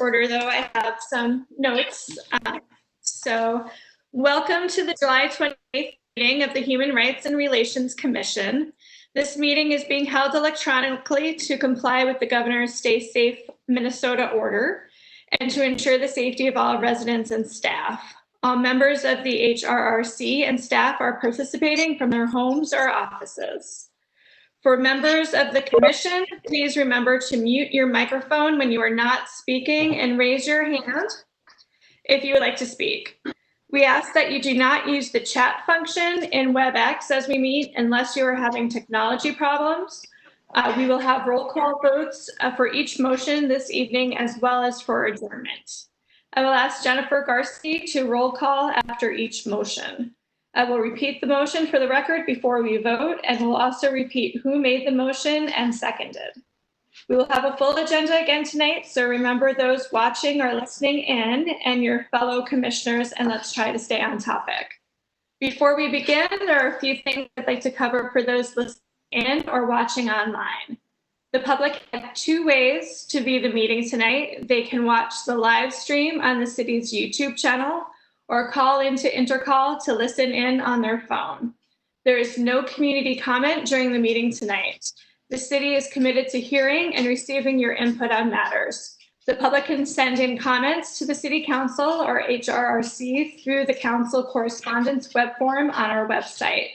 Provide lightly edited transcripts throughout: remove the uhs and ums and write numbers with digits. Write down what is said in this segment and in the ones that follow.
order, though, I have some notes. So welcome to the July 28th meeting of the Human Rights and Relations Commission. This meeting is being held electronically to comply with the Governor's Stay Safe Minnesota order and to ensure the safety of all residents and staff. All members of the HRRC and staff are participating from their homes or offices. For members of the commission, please remember to mute your microphone when you are not speaking and raise your hand if you would like to speak. We ask that you do not use the chat function in WebEx as we meet unless you are having technology problems. We will have roll call votes for each motion this evening as well as for adjournment. I will ask Jennifer Garcia to roll call after each motion. I will repeat the motion for the record before we vote, and will also repeat who made the motion and seconded. We will have a full agenda again tonight, so remember those watching or listening in and your fellow commissioners, and let's try to stay on topic. Before we begin, there are a few things I'd like to cover for those listening in or watching online. The public have two ways to view the meeting tonight. They can watch the live stream on the city's YouTube channel or call into Intercall to listen in on their phone. There is no community comment during the meeting tonight. The city is committed to hearing and receiving your input on matters. The public can send in comments to the City Council or HRRC through the Council correspondence web form on our website.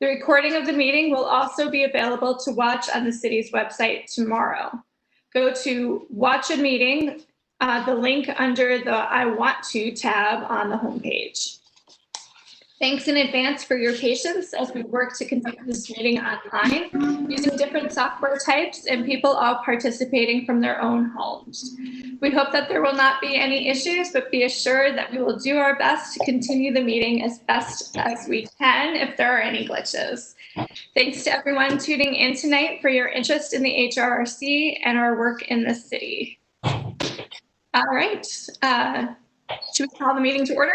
The recording of the meeting will also be available to watch on the city's website tomorrow. Go to Watch a Meeting, the link under the I Want To tab on the homepage. Thanks in advance for your patience as we work to conduct this meeting online using different software types and people all participating from their own homes. We hope that there will not be any issues, but be assured that we will do our best to continue the meeting as best as we can if there are any glitches. Thanks to everyone tuning in tonight for your interest in the HRRC and our work in the city. All right, should we call the meeting to order?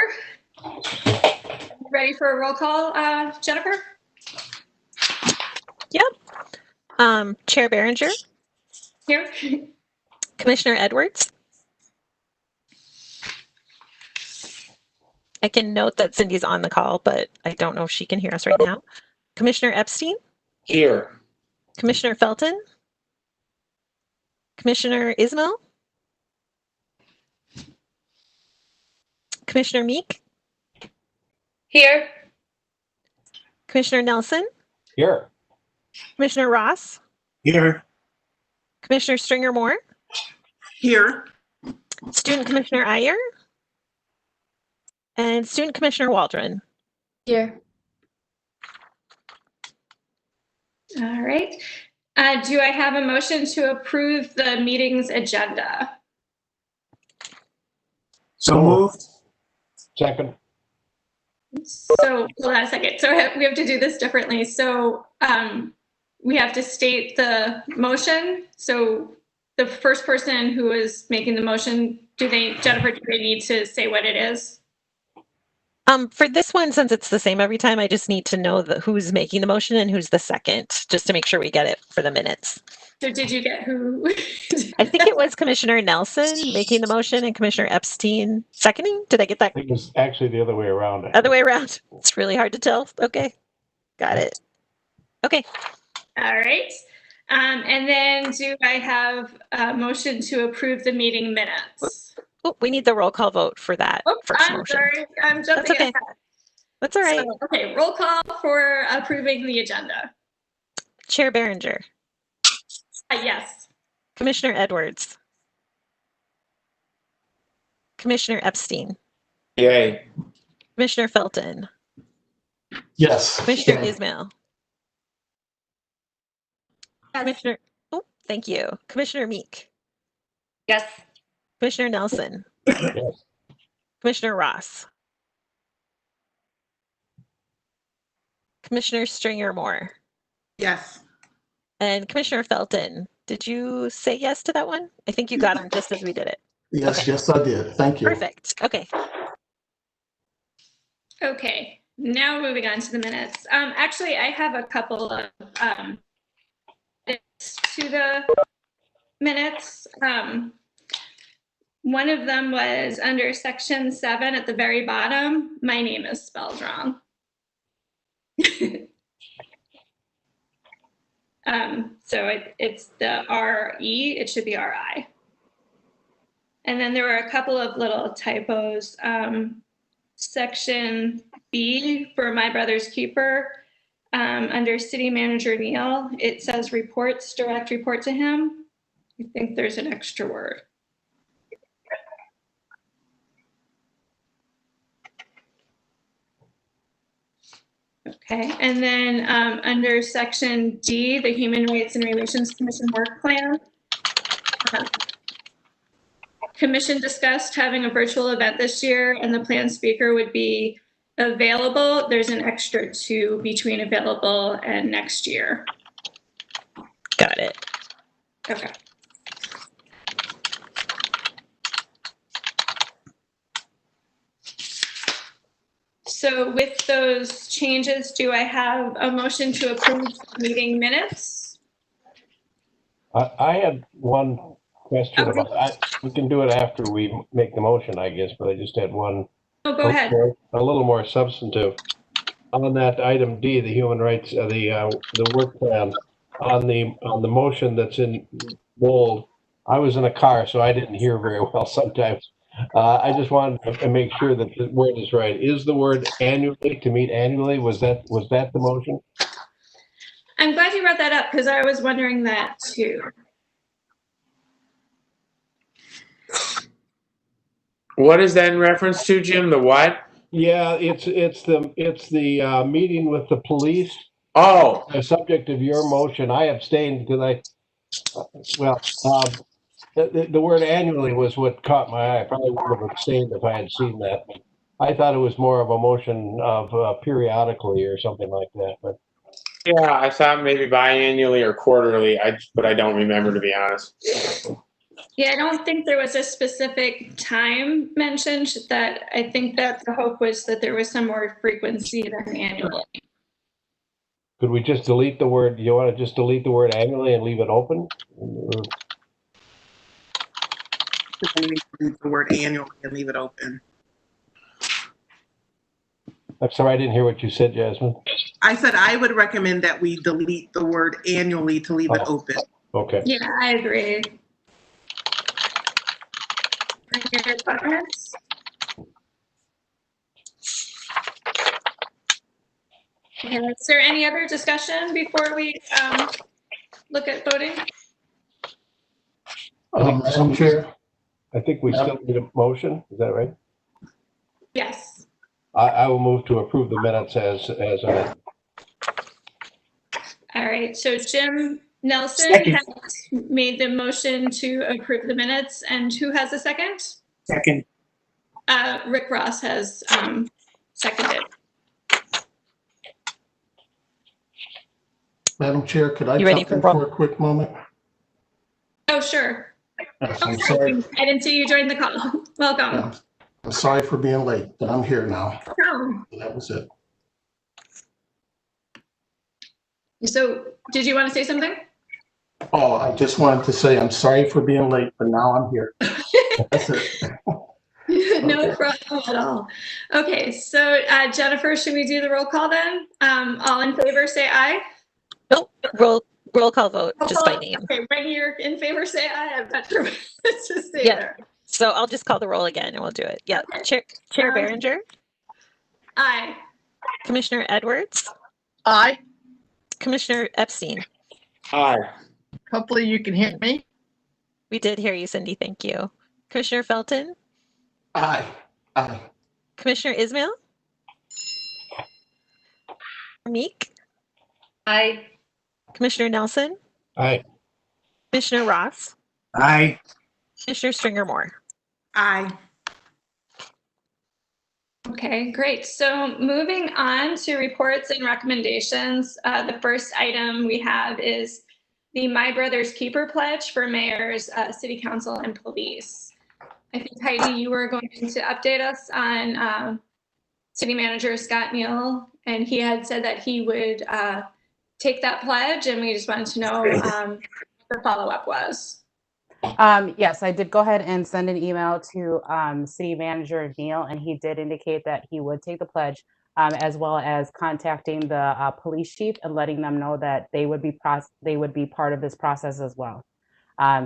Ready for a roll call, Jennifer? Yep. Chair Behringer. Here. Commissioner Edwards. I can note that Cindy's on the call, but I don't know if she can hear us right now. Commissioner Epstein. Here. Commissioner Felton. Commissioner Ismail. Commissioner Meek. Here. Commissioner Nelson. Here. Commissioner Ross. Here. Commissioner Stringer Moore. Here. Student Commissioner Iyer. And Student Commissioner Waldron. Here. All right. Do I have a motion to approve the meeting's agenda? So moved. Second. So hold on a second. So we have to do this differently. So we have to state the motion. So the first person who is making the motion, Jennifer, do they need to say what it is? For this one, since it's the same every time, I just need to know who's making the motion and who's the second, just to make sure we get it for the minutes. So did you get who? I think it was Commissioner Nelson making the motion and Commissioner Epstein seconding. Did I get that? It was actually the other way around. Other way around. It's really hard to tell. Okay. Got it. Okay. All right. And then do I have a motion to approve the meeting minutes? Oh, we need the roll call vote for that first motion. Sorry. I'm jumping That's okay. ahead. That's all right. So, okay, roll call for approving the agenda. Chair Behringer. Yes. Commissioner Edwards. Commissioner Epstein. Yay. Commissioner Felton. Yes. Commissioner Ismail. Commissioner, oh, thank you. Commissioner Meek. Yes. Commissioner Nelson. Yes. Commissioner Ross. Commissioner Stringer Moore. Yes. And Commissioner Felton. Did you say yes to that one? I think you got on just as we did it. Yes, Okay. yes, I did. Thank you. Perfect. Okay. Okay. Now moving on to the minutes. Actually, I have a couple of to the minutes. one of them was under section 7 at the very bottom. My name is spelled wrong. So it's the R-E, it should be R-I. And then there were a couple of little typos. Section B for My Brother's Keeper, under City Manager Neal, it says reports, direct report to him. I think there's an extra word. Okay, and then under section D, the Human Rights and Relations Commission work plan. Commission discussed having a virtual event this year and the planned speaker would be available. There's an extra 2 between available and next year. Got it. Okay. So with those changes, do I have a motion to approve meeting minutes? I had one question Okay. about, we can do it after we make the motion, I guess, but I just had one. Oh, go ahead. A little more substantive. On that item D, the human rights, the work plan, on the motion that's in bold, I was in a car, so I didn't hear very well sometimes. I just wanted to make sure that the word is right. Is the word annually, to meet annually? Was that the motion? I'm glad you brought that up because I was wondering that too. What is that in reference to, Jim? The what? Yeah, it's the meeting with the police. Oh, The subject of your motion. I abstained because the word annually was what caught my eye. I probably would have abstained if I had seen that. But I thought it was more of a motion of periodically or something like that. But yeah, I thought maybe biannually or quarterly. But I don't remember, to be honest. Yeah, I don't think there was a specific time mentioned. That I think that the hope was that there was some more frequency than annually. could we just delete the word? You want to just delete the word annually and leave it open? The word annually and leave it open. I'm sorry, I didn't hear what you said, Jasmine. I said I would recommend that we delete the word annually to leave it open. Okay. Yeah, I agree. Any other comments? Okay, is there any other discussion before we look at voting? Madam Chair, I think we still need a motion. Is that right? Yes. I will move to approve the minutes as amended. All right, so Jim Nelson Second. has made the motion to approve the minutes, and who has a second? Second. Rick Ross has seconded. Madam Chair, could I You ready jump in for for a quick moment? Oh, sure. Yes, Oh, I'm sorry. I didn't see you join the call. Welcome. Yeah, I'm sorry for being late, but I'm here now. Oh. That was it. So did you want to say something? Oh, I just wanted to say I'm sorry for being late, but now I'm here. That's it. No problem at all. Okay, so Jennifer, should we do the roll call then? All in favor, say aye. Nope. Roll call vote just by name. Okay, when you're in favor, say aye. I'm not sure what to say Yeah. there. So I'll just call the roll again and we'll do it. Yeah. Okay. Chair Behringer, Aye. Commissioner Edwards, Aye. Commissioner Epstein. Aye. Hopefully you can hear me. We did hear you, Cindy. Thank you. Commissioner Felton, Aye. Aye. Commissioner Ismail, Meek, Aye. Commissioner Nelson, Aye. Commissioner Ross, Aye. Commissioner Stringer Moore. Aye. Okay, great. So moving on to reports and recommendations, the first item we have is the My Brother's Keeper pledge for mayors, city council, and police. I think Heidi, you were going to update us on City Manager Scott Neal, and he had said that he would take that pledge, and we just wanted to know what the follow-up was. Yes, I did go ahead and send an email to City Manager Neal, and he did indicate that he would take the pledge, as well as contacting the police chief and letting them know that they would be part of this process as well.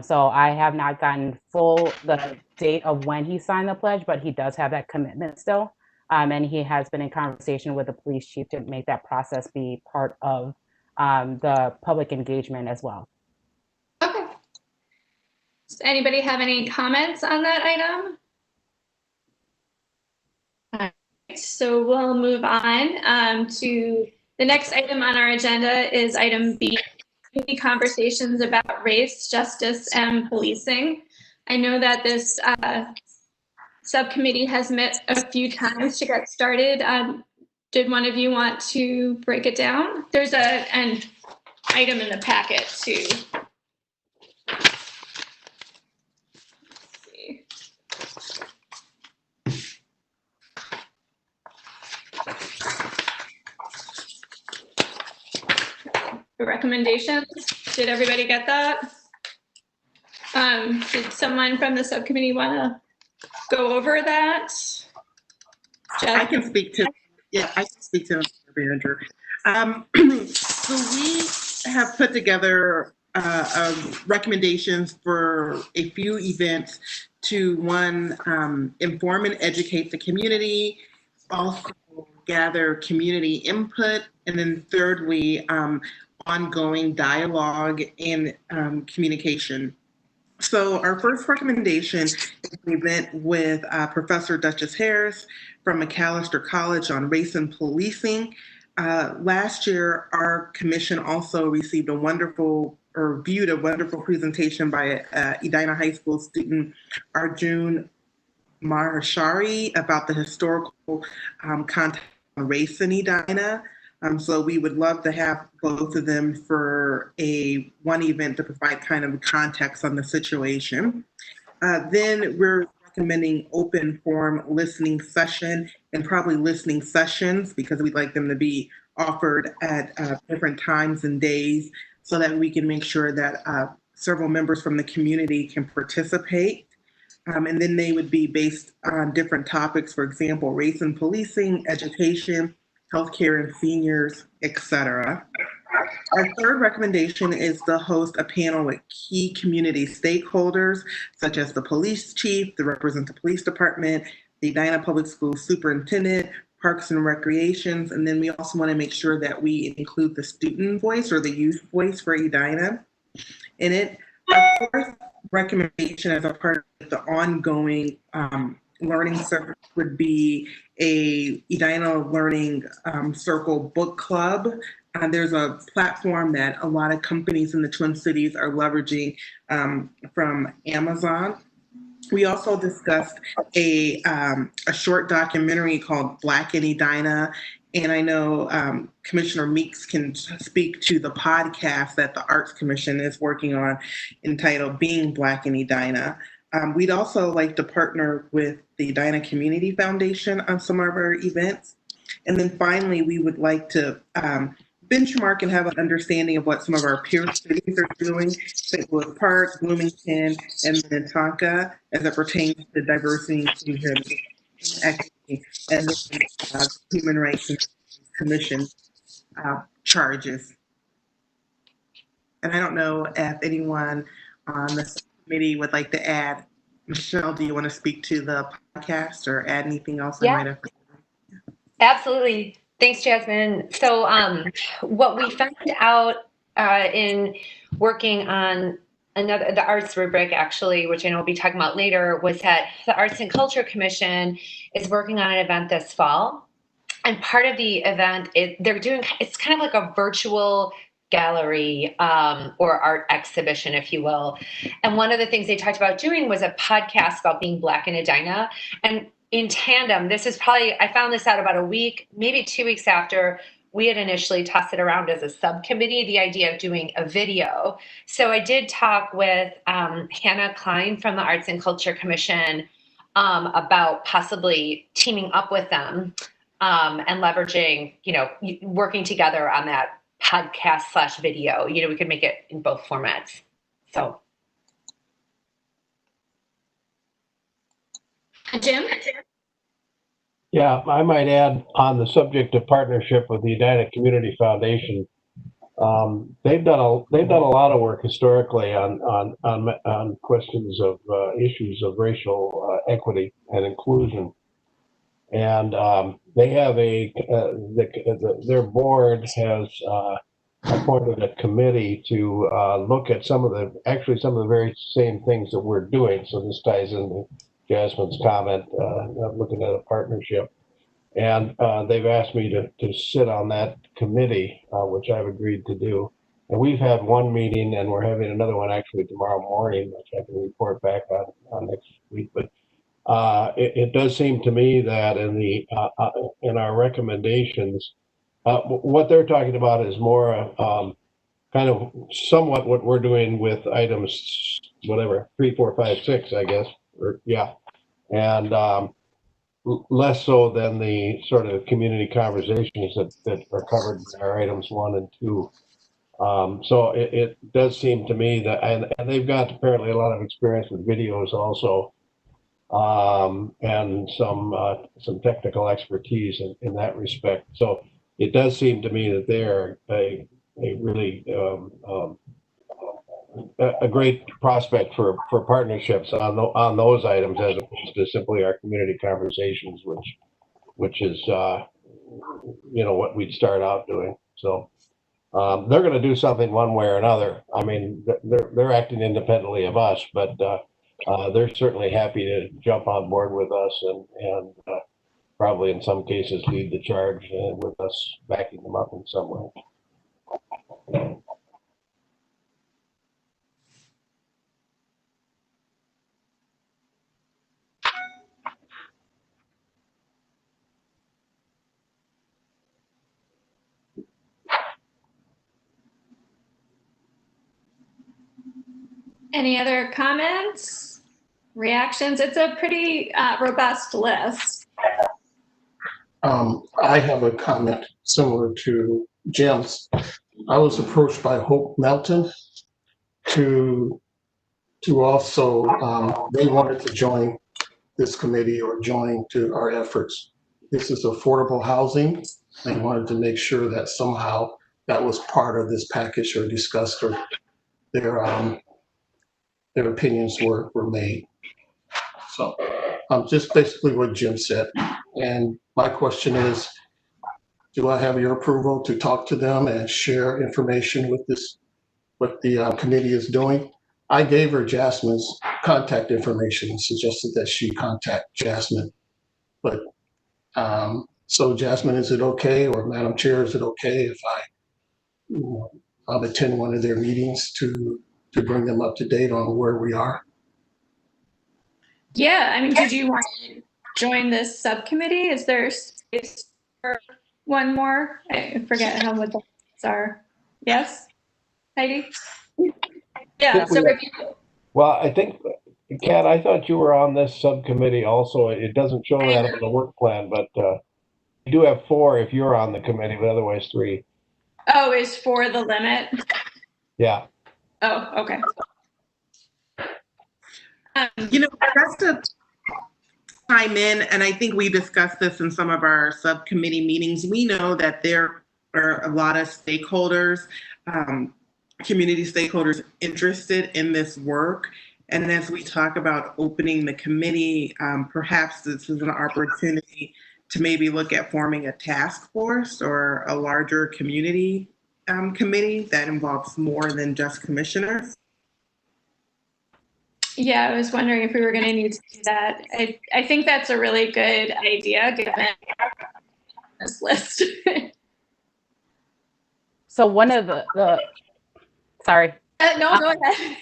So I have not gotten the date of when he signed the pledge, but he does have that commitment still. And he has been in conversation with the police chief to make that process be part of the public engagement as well. Okay. Does anybody have any comments on that item? All right, so we'll move on to the next item on our agenda is item B, community conversations about race, justice, and policing. I know that this subcommittee has met a few times to get started. Did one of you want to break it down? There's an item in the packet too. The recommendations, did everybody get that? Did someone from the subcommittee want to go over that? I can speak to, yeah, I can speak to Mr. Manager. So we have put together recommendations for a few events to, one, inform and educate the community, also gather community input, and then thirdly, ongoing dialogue and communication. So our first recommendation is an event with Professor Duchess Harris from McAllister College on race and policing. Last year, our commission also received viewed a wonderful presentation by Edina High School student Arjun Maheshwari about the historical context on race in Edina. So we would love to have both of them for one event to provide kind of context on the situation. Then we're recommending open forum listening session and probably listening sessions because we'd like them to be offered at different times and days so that we can make sure that several members from the community can participate. And then they would be based on different topics, for example, race and policing, education, healthcare and seniors, etc. Our third recommendation is to host a panel with key community stakeholders, such as the police chief, the representative police department, the Edina Public Schools superintendent, parks and recreations, and then we also want to make sure that we include the student voice or the youth voice for Edina in it. Our fourth recommendation as a part of the ongoing learning service would be a Edina Learning Circle book club. There's a platform that a lot of companies in the Twin Cities are leveraging from Amazon. We also discussed a short documentary called Black in Edina. And I know Commissioner Meeks can speak to the podcast that the Arts Commission is working on entitled Being Black in Edina. We'd also like to partner with the Edina Community Foundation on some of our events. And then finally, we would like to benchmark and have an understanding of what some of our peer cities are doing, St. Louis Park, Bloomington, and Minnetonka, as it pertains to diversity, inclusion, equity, and Human Rights Commission charges. And I don't know if anyone on the committee would like to add. Michelle, do you want to speak to the podcast or add anything else? Yeah. I might have. Absolutely. Thanks, Jasmine. So what we found out in working on the arts rubric, actually, which I know we'll be talking about later, was that the Arts and Culture Commission is working on an event this fall. And part of the event, it's kind of like a virtual gallery or art exhibition, if you will. And one of the things they talked about doing was a podcast about being Black in Edina. And in tandem, I found this out about a week, maybe 2 weeks after we had initially tossed it around as a subcommittee, the idea of doing a video. So I did talk with Hannah Klein from the Arts and Culture Commission about possibly teaming up with them and leveraging, working together on that podcast /video. We could make it in both formats. So. Jim? Yeah, I might add on the subject of partnership with the Edina Community Foundation. They've done a lot of work historically on questions of issues of racial equity and inclusion, and they have their board has appointed a committee to look at some of the very same things that we're doing. So this ties into Jasmine's comment, looking at a partnership. And they've asked me to sit on that committee, which I've agreed to do. And we've had one meeting, and we're having another one actually tomorrow morning, which I can report back on next week. But it does seem to me that in our recommendations, what they're talking about is more kind of somewhat what we're doing with items, whatever, 3, 4, 5, 6, I guess, or yeah, and less so than the sort of community conversations that are covered in our items 1 and 2. So it does seem to me that, and they've got apparently a lot of experience with videos also, and some technical expertise in that respect. So it does seem to me that they're a really a great prospect for partnerships on those items, as opposed to simply our community conversations, which is what we'd start out doing. So they're going to do something one way or another. I mean, they're acting independently of us, but they're certainly happy to jump on board with us and probably in some cases lead the charge with us backing them up in some way. Any other comments, reactions? It's a pretty robust list. I have a comment similar to Jim's. I was approached by Hope Melton to also, they wanted to join this committee or join to our efforts. This is affordable housing. They wanted to make sure that somehow that was part of this package or discussed, or their opinions were made. So just basically what Jim said. And my question is, do I have your approval to talk to them and share information with what the committee is doing? I gave her Jasmine's contact information and suggested that she contact Jasmine. But so Jasmine, is it okay, or Madam Chair, is it okay if I'll attend one of their meetings to bring them up to date on where we are? Yeah, I mean, did you want to join this subcommittee? Is there space for one more? I forget how much those are. Yes, Heidi? Yeah, so well, I think, Kat, I thought you were on this subcommittee also. It doesn't show that on the work plan, but you do have 4 if you're on the committee, but otherwise 3. Oh, is 4 the limit? Yeah. Oh, okay. Just to chime in, and I think we discussed this in some of our subcommittee meetings, we know that there are a lot of stakeholders, community stakeholders interested in this work. And as we talk about opening the committee, perhaps this is an opportunity to maybe look at forming a task force or a larger community committee that involves more than just commissioners. Yeah, I was wondering if we were going to need to do that. I think that's a really good idea given this list. So one of the sorry. No, go ahead.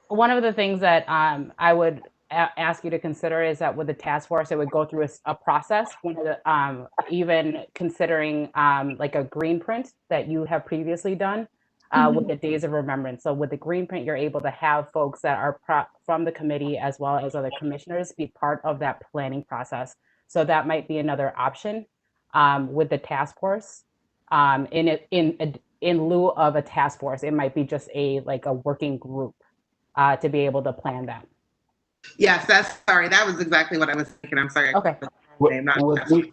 One of the things that I would ask you to consider is that with the task force, it would go through a process. One of the even considering like a green print that you have previously done. With the Days of Remembrance. So with the green print, you're able to have folks that are from the committee as well as other commissioners be part of that planning process. So that might be another option with the task force. In lieu of a task force, it might be just a working group to be able to plan that. Yes, sorry, that was exactly what I was thinking. I'm sorry. Okay. Would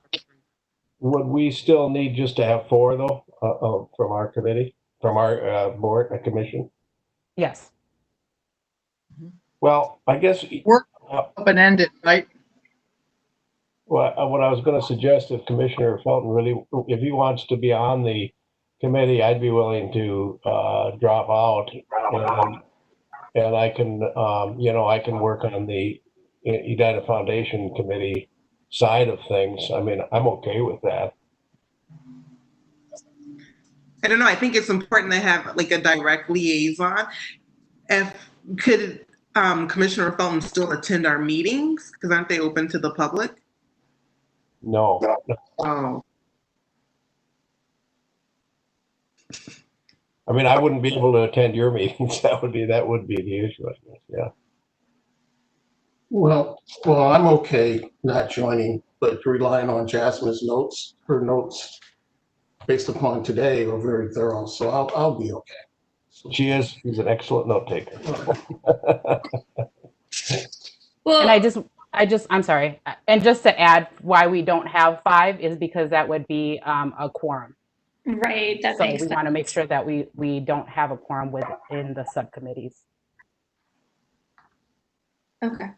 we still need just to have 4 though, from our committee, from our board, a commission? Yes. Well, I guess. Work open-ended, right? Well, what I was going to suggest, if Commissioner Felton really, if he wants to be on the committee, I'd be willing to drop out, and I can, I can work on the Edina Foundation Committee side of things. I mean, I'm okay with that. I don't know. I think it's important to have like a direct liaison. Could Commissioner Felton still attend our meetings? Because aren't they open to the public? No. Oh. I mean, I wouldn't be able to attend your meetings. That would be the issue, I guess. Yeah. Well, I'm okay not joining, but relying on Jasmine's notes. Her notes, based upon today, are very thorough, so I'll be okay. She's an excellent note taker. And I'm sorry. And just to add why we don't have 5 is because that would be a quorum. Right, that So makes we sense. want to make sure that we don't have a quorum within the subcommittees. Okay.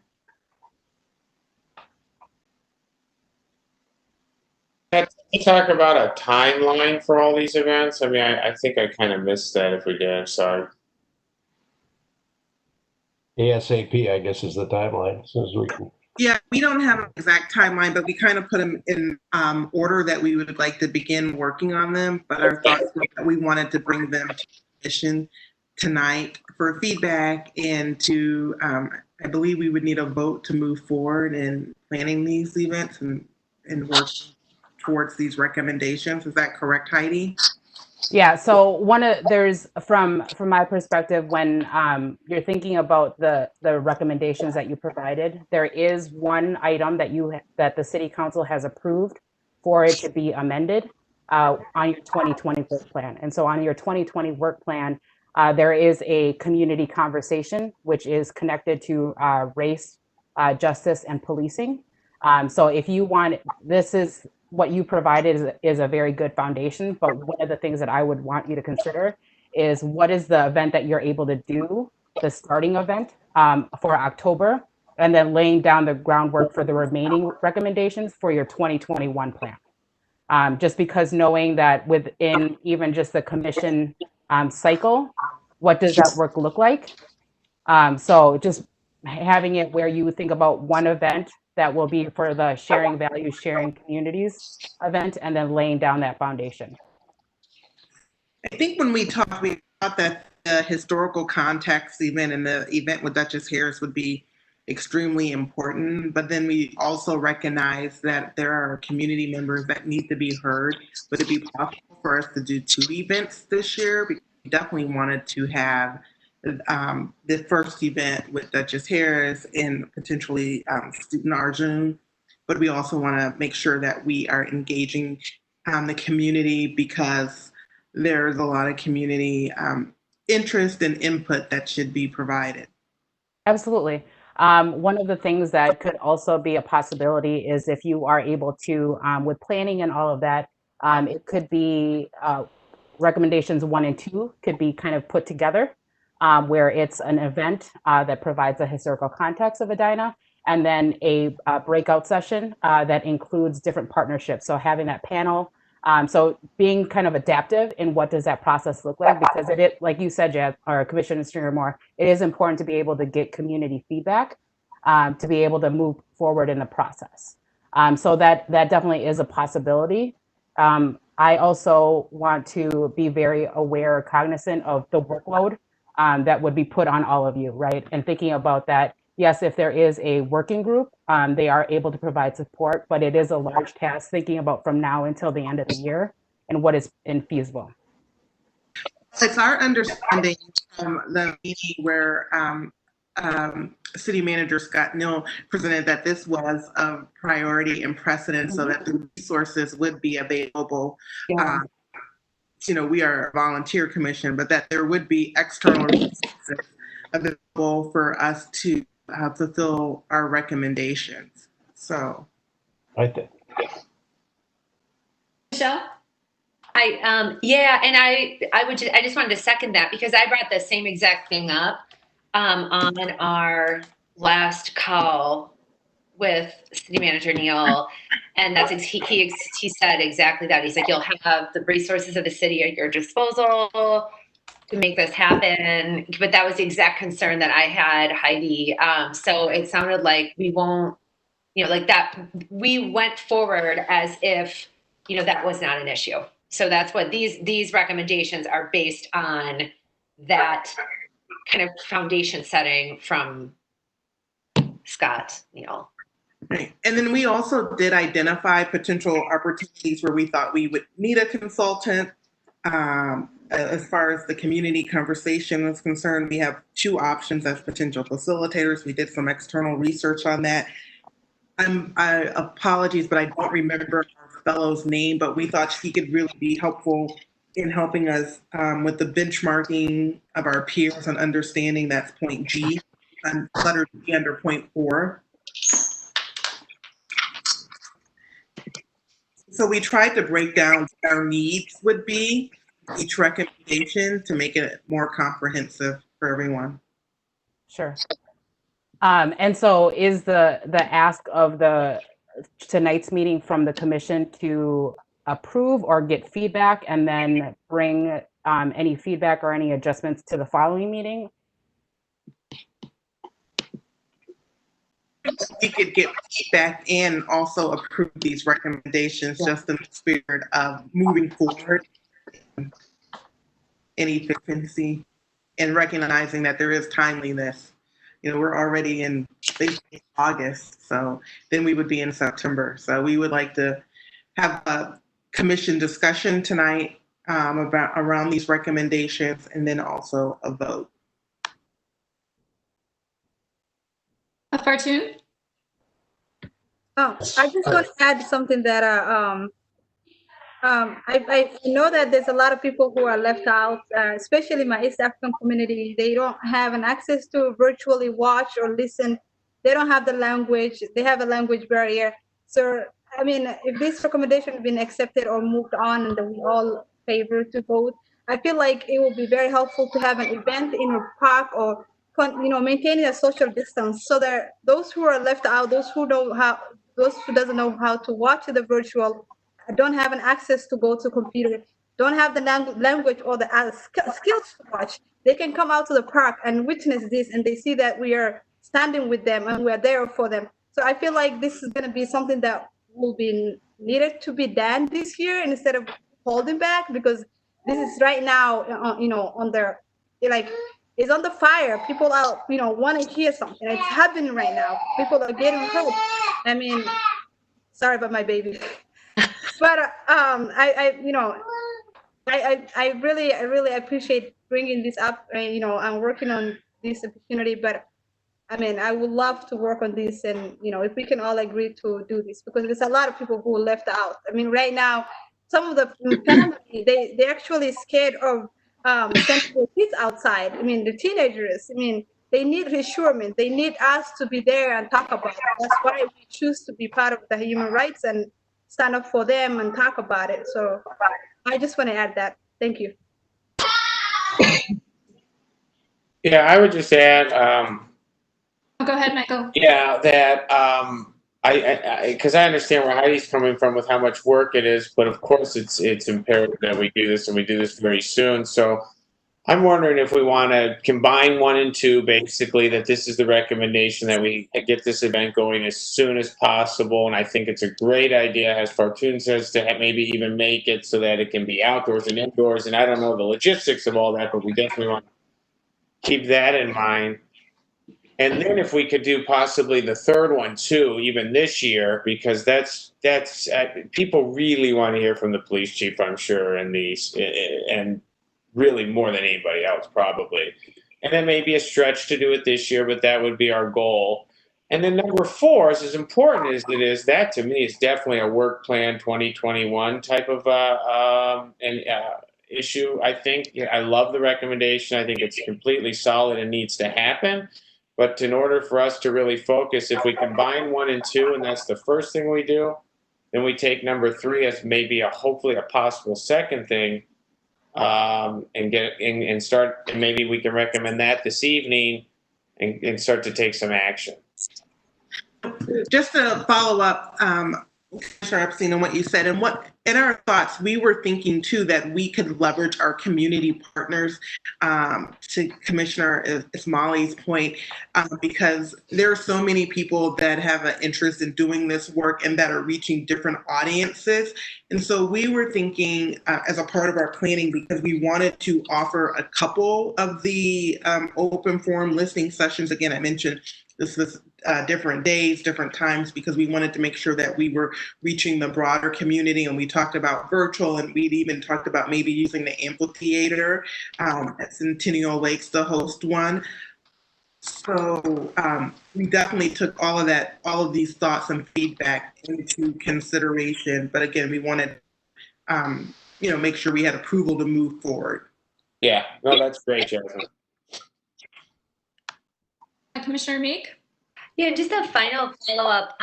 Can you talk about a timeline for all these events? I mean, I think I kind of missed that if we did, sorry. ASAP, I guess, is the timeline, as soon as we can. Yeah, we don't have an exact timeline, but we kind of put them in order that we would like to begin working on them. But our thoughts were that we wanted to bring them to the commission tonight for feedback and to, I believe we would need a vote to move forward in planning these events and working towards these recommendations. Is that correct, Heidi? Yeah, so there's from my perspective, when you're thinking about the recommendations that you provided, there is one item that the city council has approved for it to be amended on your 2020 work plan. And so on your 2020 work plan, there is a community conversation which is connected to race, justice, and policing. So if you want, this is what you provided is a very good foundation, but one of the things that I would want you to consider is what is the event that you're able to do, the starting event for October, and then laying down the groundwork for the remaining recommendations for your 2021 plan. Just because knowing that within even just the commission cycle, what does that work look like? So just having it where you think about one event that will be for the sharing values, sharing communities event, and then laying down that foundation. I think when we talked about that the historical context event and the event with Duchess Harris would be extremely important, but then we also recognize that there are community members that need to be heard. Would it be possible for us to do 2 events this year? Because we definitely wanted to have the first event with Duchess Harris and potentially Student Arjun, but we also want to make sure that we are engaging the community because there's a lot of community interest and input that should be provided. Absolutely. One of the things that could also be a possibility is if you are able to, with planning and all of that, it could be recommendations 1 and 2 could be kind of put together. Where it's an event that provides a historical context of Edina, and then a breakout session that includes different partnerships. So having that panel, so being kind of adaptive in what does that process look like, because it like you said, Jazz, or Commissioner Stringer Moore, it is important to be able to get community feedback to be able to move forward in the process. So that definitely is a possibility. I also want to be very aware, cognizant of the workload that would be put on all of you, right? And thinking about that, yes, if there is a working group, they are able to provide support, but it is a large task thinking about from now until the end of the year and what is infeasible. It's our understanding from the meeting where City Manager Scott Neal presented that this was a priority and precedent so that the resources would be available. Yeah. We are a volunteer commission, but that there would be external resources available for us to fulfill our recommendations. So. I think. Michelle? Yeah, and I just wanted to second that because I brought the same exact thing up on our last call with City Manager Neal, and that's he said exactly that. He's like, you'll have the resources of the city at your disposal to make this happen. But that was the exact concern that I had, Heidi. So it sounded like we won't, like that. We went forward as if that was not an issue. So that's what these recommendations are based on, that kind of foundation setting from Scott, Right. And then we also did identify potential opportunities where we thought we would need a consultant. As far as the community conversation was concerned, we have 2 options as potential facilitators. We did some external research on that. I apologies, but I don't remember our fellow's name, but we thought she could really be helpful in helping us with the benchmarking of our peers and understanding that's point G, and letter G under point 4. So we tried to break down what our needs would be, each recommendation, to make it more comprehensive for everyone. Sure. And so is the ask of tonight's meeting from the commission to approve or get feedback and then bring any feedback or any adjustments to the following meeting? We could get feedback and also approve these recommendations, just in the spirit of moving forward and efficiency, and recognizing that there is timeliness. We're already in basically August, so then we would be in September. So we would like to have a commission discussion tonight around these recommendations, and then also a vote. Fartoon? I just want to add something that I know that there's a lot of people who are left out, especially my East African community. They don't have an access to virtually watch or listen. They don't have the language. They have a language barrier. So, I mean, if this recommendation has been accepted or moved on and then we all favor to vote, I feel like it will be very helpful to have an event in a park or, maintaining a social distance so that those who are left out, those who doesn't know how to watch the virtual, don't have an access to go to computer, don't have the language or the skills to watch, they can come out to the park and witness this, and they see that we are standing with them and we're there for them. So I feel like this is going to be something that will be needed to be done this year instead of holding back, because this is right now, on their, it's on the fire. People are, want to hear something. It's happening right now. People are getting hurt. I mean, sorry about my baby. But I really appreciate bringing this up. I'm working on this opportunity, but I mean, I would love to work on this, and if we can all agree to do this, because there's a lot of people who are left out. I mean, right now, some of the family they actually scared of sending their kids outside. I mean, the teenagers. I mean, they need reassurance. They need us to be there and talk about it. That's why we choose to be part of the human rights and stand up for them and talk about it. So I just want to add that. Thank you. Yeah, I would just add. Go ahead, Michael. Yeah, that because I understand where Heidi's coming from with how much work it is, but of course it's imperative that we do this, and we do this very soon. So I'm wondering if we want to combine 1 and 2, basically, that this is the recommendation that we get this event going as soon as possible. And I think it's a great idea, as Fartoon says, to maybe even make it so that it can be outdoors and indoors. And I don't know the logistics of all that, but we definitely want to keep that in mind. And then if we could do possibly the 3rd one too, even this year, because that's people really want to hear from the police chief, I'm sure, and really more than anybody else probably. And then maybe a stretch to do it this year, but that would be our goal. And then number 4 is as important as it is. That to me is definitely a work plan 2021 type of issue. I think I love the recommendation. I think it's completely solid and needs to happen. But in order for us to really focus, if we combine 1 and 2, and that's the first thing we do, then we take number 3 as maybe hopefully a possible second thing, and start, and maybe we can recommend that this evening and start to take some action. Just to follow up, Commissioner Epstein, on what you said, and what in our thoughts, we were thinking too that we could leverage our community partners, to Commissioner Ismaili's point, because there are so many people that have an interest in doing this work and that are reaching different audiences. And so we were thinking, as a part of our planning, because we wanted to offer a couple of the open forum listening sessions. Again, I mentioned this was different days, different times, because we wanted to make sure that we were reaching the broader community. And we talked about virtual, and we'd even talked about maybe using the amphitheater at Centennial Lakes to host one. So we definitely took all of these thoughts and feedback into consideration. But again, we wanted, make sure we had approval to move forward. Yeah, no, that's great, Jasmine. Commissioner Meek? Yeah, just a final follow-up,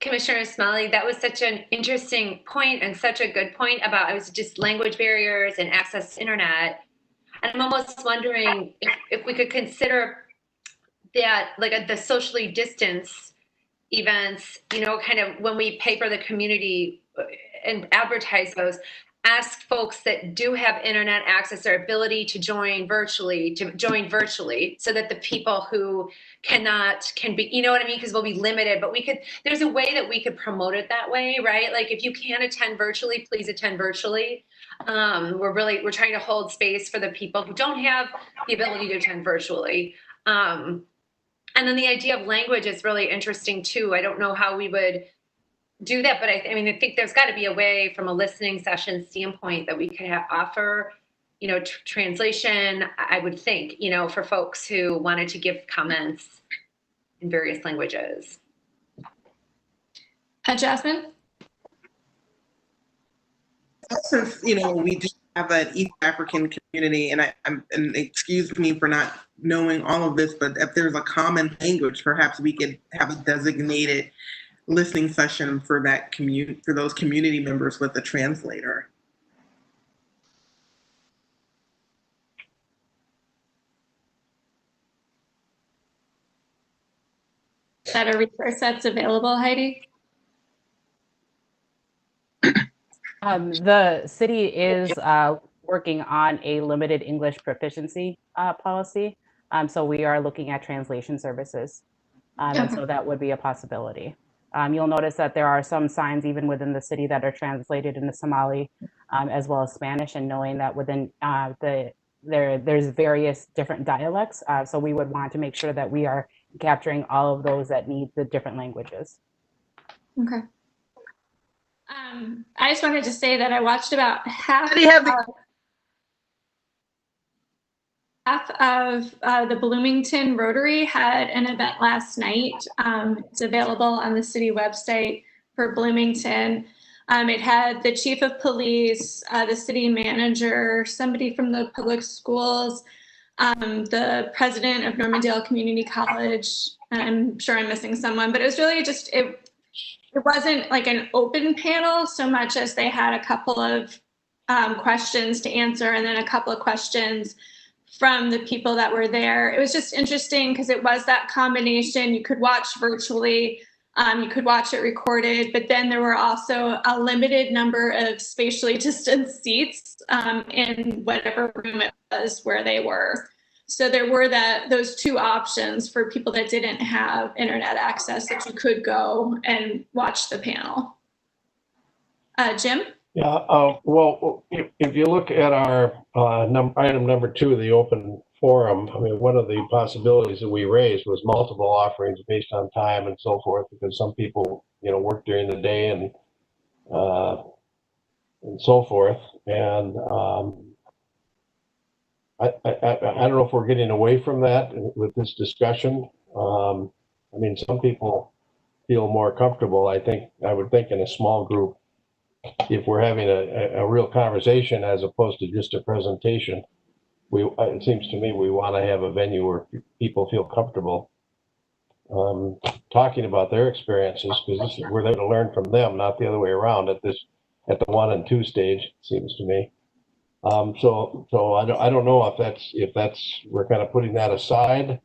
Commissioner Ismaili, that was such an interesting point and such a good point about, it was just language barriers and access to internet. And I'm almost wondering if we could consider that, like the socially distanced events, kind of when we pay for the community and advertise those, ask folks that do have internet access or ability to join virtually, so that the people who cannot can be, you know what I mean? Because we'll be limited, but there's a way that we could promote it that way, right? Like if you can attend virtually, please attend virtually. We're trying to hold space for the people who don't have the ability to attend virtually. And then the idea of language is really interesting too. I don't know how we would do that, but I think there's got to be a way from a listening session standpoint that we could offer, translation, I would think, for folks who wanted to give comments in various languages. Jasmine? Since, we do have an East African community, and and excuse me for not knowing all of this, but if there's a common language, perhaps we could have a designated listening session for those community members with a translator. Is that a resource that's available, Heidi? The city is working on a limited English proficiency policy. So we are looking at translation services. And so that would be a possibility. You'll notice that there are some signs even within the city that are translated into Somali as well as Spanish, and knowing that within there's various different dialects. So we would want to make sure that we are capturing all of those that need the different languages. Okay. I just wanted to say that I watched about half of the Bloomington Rotary had an event last night. It's available on the city website for Bloomington. It had the chief of police, the city manager, somebody from the public schools, the president of Normandale Community College. I'm sure I'm missing someone, but it was really just, it wasn't like an open panel so much as they had a couple of questions to answer, and then a couple of questions from the people that were there. It was just interesting because it was that combination. You could watch virtually, you could watch it recorded, but then there were also a limited number of spatially distanced seats in whatever room it was where they were. So there were those two options for people that didn't have internet access, that you could go and watch the panel. Jim? Yeah, well, if you look at our item number 2, the open forum, one of the possibilities that we raised was multiple offerings based on time and so forth, because some people, work during the day and so forth. And I don't know if we're getting away from that with this discussion. Some people feel more comfortable, I would think in a small group, if we're having a real conversation as opposed to just a presentation. it seems to me we want to have a venue where people feel comfortable talking about their experiences, because we're there to learn from them, not the other way around at the 1 and 2 stage, it seems to me. So I don't know if that's we're kind of putting that aside.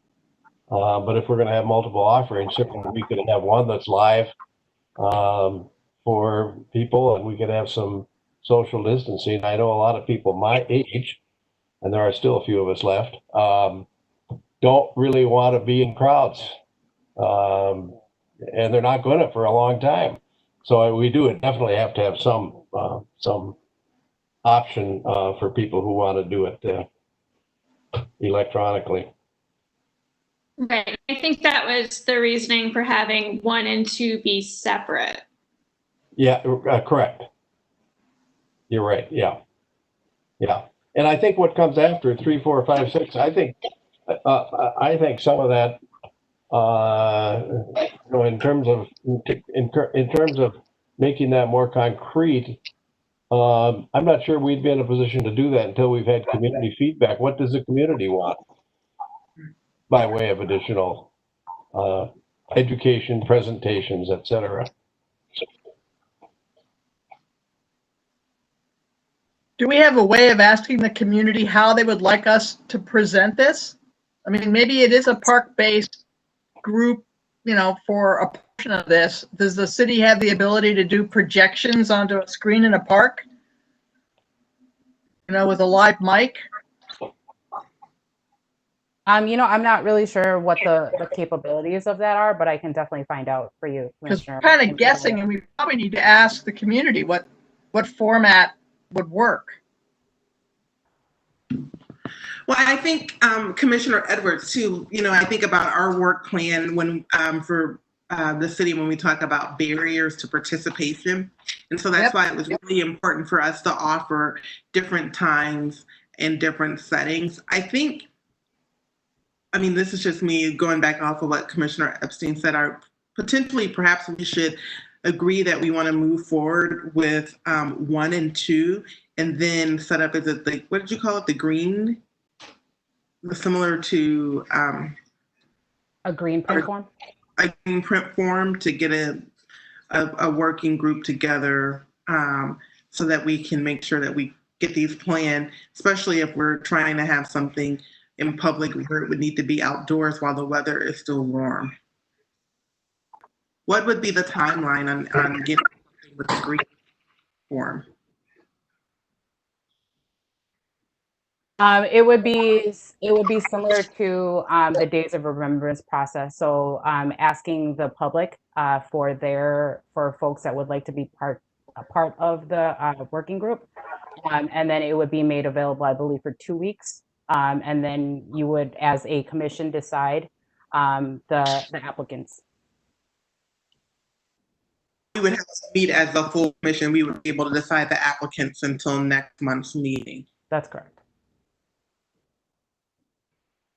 But if we're going to have multiple offerings, certainly we could have one that's live for people, and we could have some social distancing. I know a lot of people my age, and there are still a few of us left, don't really want to be in crowds. And they're not going to for a long time. So we do definitely have to have some option for people who want to do it electronically. Right. I think that was the reasoning for having 1 and 2 be separate. Yeah, correct. You're right. Yeah. And I think what comes after 3, 4, 5, 6, I think some of that, in terms of making that more concrete, I'm not sure we'd be in a position to do that until we've had community feedback. What does the community want by way of additional education, presentations, etc.? Do we have a way of asking the community how they would like us to present this? I mean, maybe it is a park-based group, for a portion of this. Does the city have the ability to do projections onto a screen in a park? With a live mic? I'm not really sure what the capabilities of that are, but I can definitely find out for you, Because Commissioner. we're kind of guessing, and we probably need to ask the community what format would work. Well, I think Commissioner Edwards too. I think about our work plan when for the city when we talk about barriers to participation, and so that's why it was really important for us to offer different times and different settings. I mean, this is just me going back off of what Commissioner Epstein said. Perhaps we should agree that we want to move forward with 1 and 2, and then set up as what did you call it? The green, similar to a green print form. A green print form to get a working group together, so that we can make sure that we get these planned, especially if we're trying to have something in public where it would need to be outdoors while the weather is still warm. What would be the timeline on getting something with the green form? It would be similar to the Days of Remembrance process. So asking the public for folks that would like to be a part of the working group, and then it would be made available, I believe, for 2 weeks, and then you would, as a commission, decide the applicants. We would have to meet as a full commission. We would be able to decide the applicants until next month's meeting. That's correct.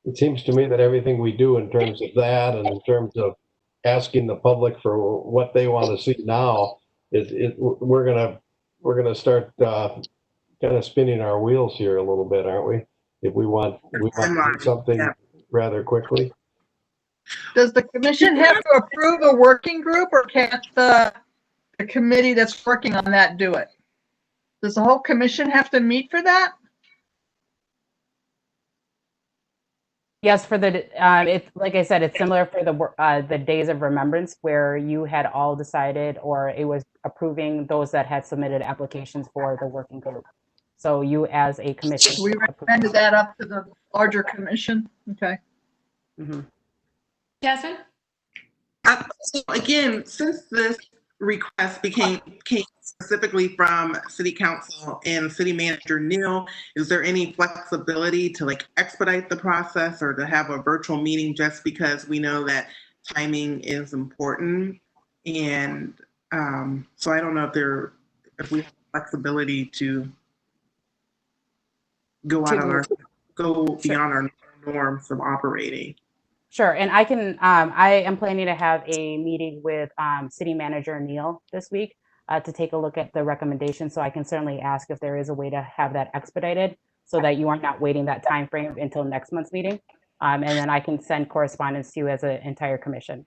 It seems to me that everything we do in terms of that and in terms of asking the public for what they want to see now we're gonna start kind of spinning our wheels here a little bit, aren't we? If we want to see something rather quickly. Does the commission have to approve a working group, or can't the committee that's working on that do it? Does the whole commission have to meet for that? Yes, for the like I said, it's similar for the Days of Remembrance, where you had all decided, or it was approving those that had submitted applications for the working group. So you, as a commission, We recommended that up to the larger commission. Okay. Mm-hmm. Jasmine? So again, since this request came specifically from City Council and City Manager Neal, is there any flexibility to expedite the process or to have a virtual meeting, just because we know that timing is important? And so I don't know if we have flexibility to go beyond our norms of operating. Sure, and I am planning to have a meeting with City Manager Neal this week to take a look at the recommendations. So I can certainly ask if there is a way to have that expedited, so that you are not waiting that time frame until next month's meeting. And then I can send correspondence to you as an entire commission.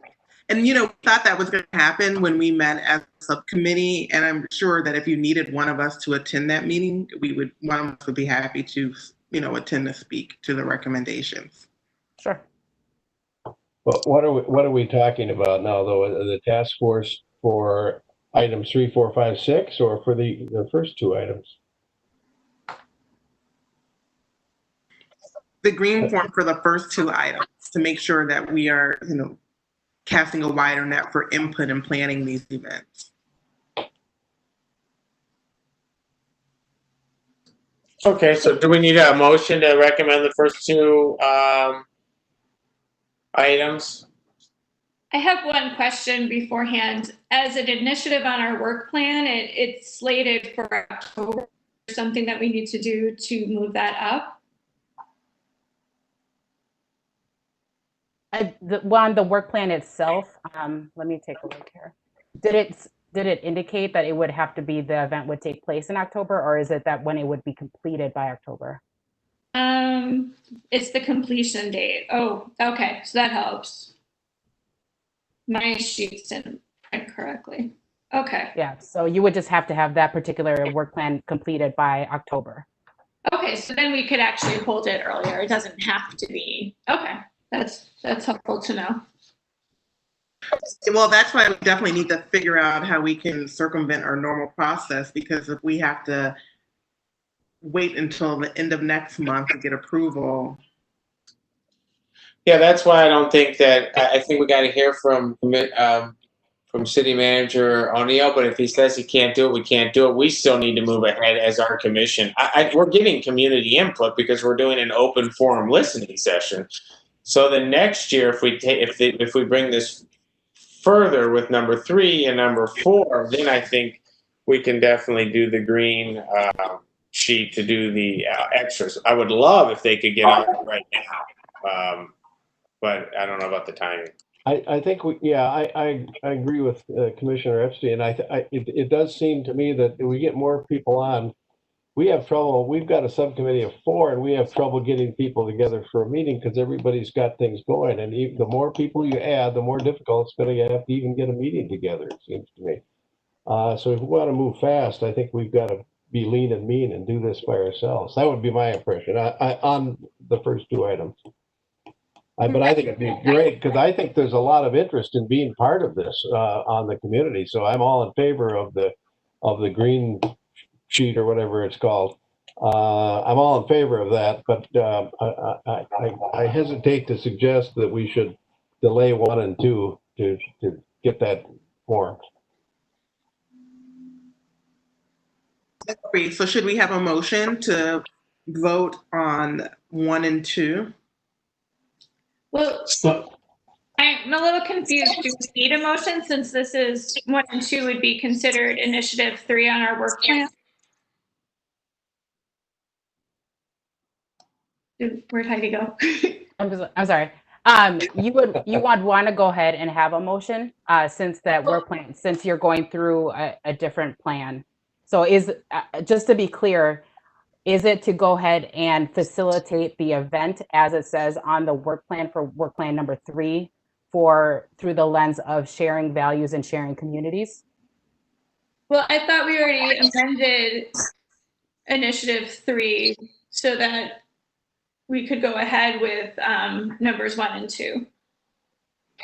And, you know, we thought that was going to happen when we met as a subcommittee. And I'm sure that if you needed one of us to attend that meeting, one of us would be happy to, you know, attend to speak to the recommendations. Sure. But what are we talking about now, though? The task force for items 3, 4, 5, 6, or for the first two items? The green form for the first two items to make sure that we are, you know, casting a wider net for input in planning these events. Okay, so do we need a motion to recommend the first two items? I have one question beforehand. As an initiative on our work plan, it's slated for October. Something that we need to do to move that up? On the work plan itself, let me take a look here. Did it indicate that it would have to be the event would take place in October, or is it that when it would be completed by October? It's the completion date. Oh, okay, so that helps. My sheets didn't print correctly. Okay. Yeah, so you would just have to have that particular work plan completed by October. Okay, so then we could actually hold it earlier. It doesn't have to be. Okay, that's helpful to know. Well, that's why we definitely need to figure out how we can circumvent our normal process, because if we have to wait until the end of next month to get approval. Yeah, that's why I don't think that, I think we got to hear from City Manager O'Neill, but if he says he can't do it, we can't do it. We still need to move ahead as our commission. We're getting community input because we're doing an open forum listening session. So the next year, if we bring this further with number 3 and number 4, then I think we can definitely do the green sheet to do the extras. I would love if they could get on it right now, but I don't know about the timing. I think I agree with Commissioner Epstein. It does seem to me that if we get more people on, we have trouble. We've got a subcommittee of 4, and we have trouble getting people together for a meeting because everybody's got things going. And the more people you add, the more difficult it's going to have to even get a meeting together, it seems to me. So if we want to move fast, I think we've got to be lean and mean and do this by ourselves. That would be my impression on the first two items. But I think it'd be great because I think there's a lot of interest in being part of this on the community. So I'm all in favor of the green sheet or whatever it's called. I'm all in favor of that, but I hesitate to suggest that we should delay 1 and 2 to get that formed. Great. So should we have a motion to vote on 1 and 2? Well, I'm a little confused. Do we need a motion since this is 1 and 2 would be considered initiative 3 on our work plan? Where'd Heidi go? I'm sorry. You would want to go ahead and have a motion since that work plan, since you're going through a different plan. So just to be clear, is it to go ahead and facilitate the event as it says on the work plan for work plan number 3 through the lens of sharing values and sharing communities? Well, I thought we already amended initiative 3 so that we could go ahead with numbers 1 and 2.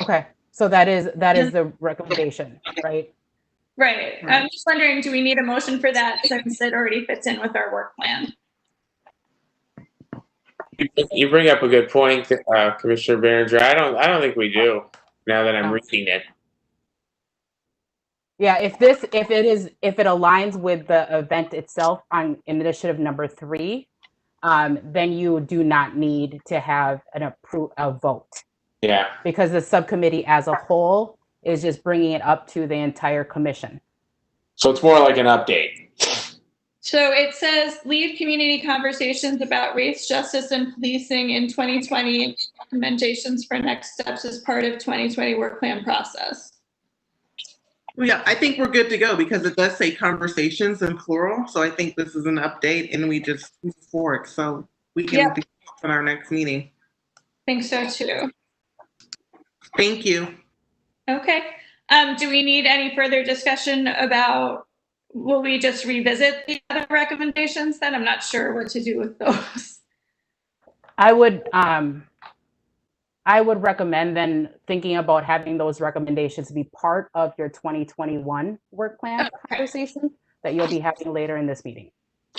Okay, so that is the recommendation, right? Right. I'm just wondering, do we need a motion for that since it already fits in with our work plan? You bring up a good point, Commissioner Behringer. I don't think we do. Now that I'm reading it. Yeah, if it aligns with the event itself on initiative number 3, then you do not need to have a vote. Yeah. Because the subcommittee as a whole is just bringing it up to the entire commission. So it's more like an update. So it says lead community conversations about race, justice, and policing in 2020, recommendations for next steps as part of 2020 work plan process. Well, yeah, I think we're good to go because it does say conversations in plural. So I think this is an update and we just move forward. So we can be on our next meeting. Think so too. Thank you. Okay. Do we need any further discussion about, will we just revisit the other recommendations then? I'm not sure what to do with those. I would recommend then thinking about having those recommendations be part of your 2021 work plan conversation that you'll be having later in this meeting.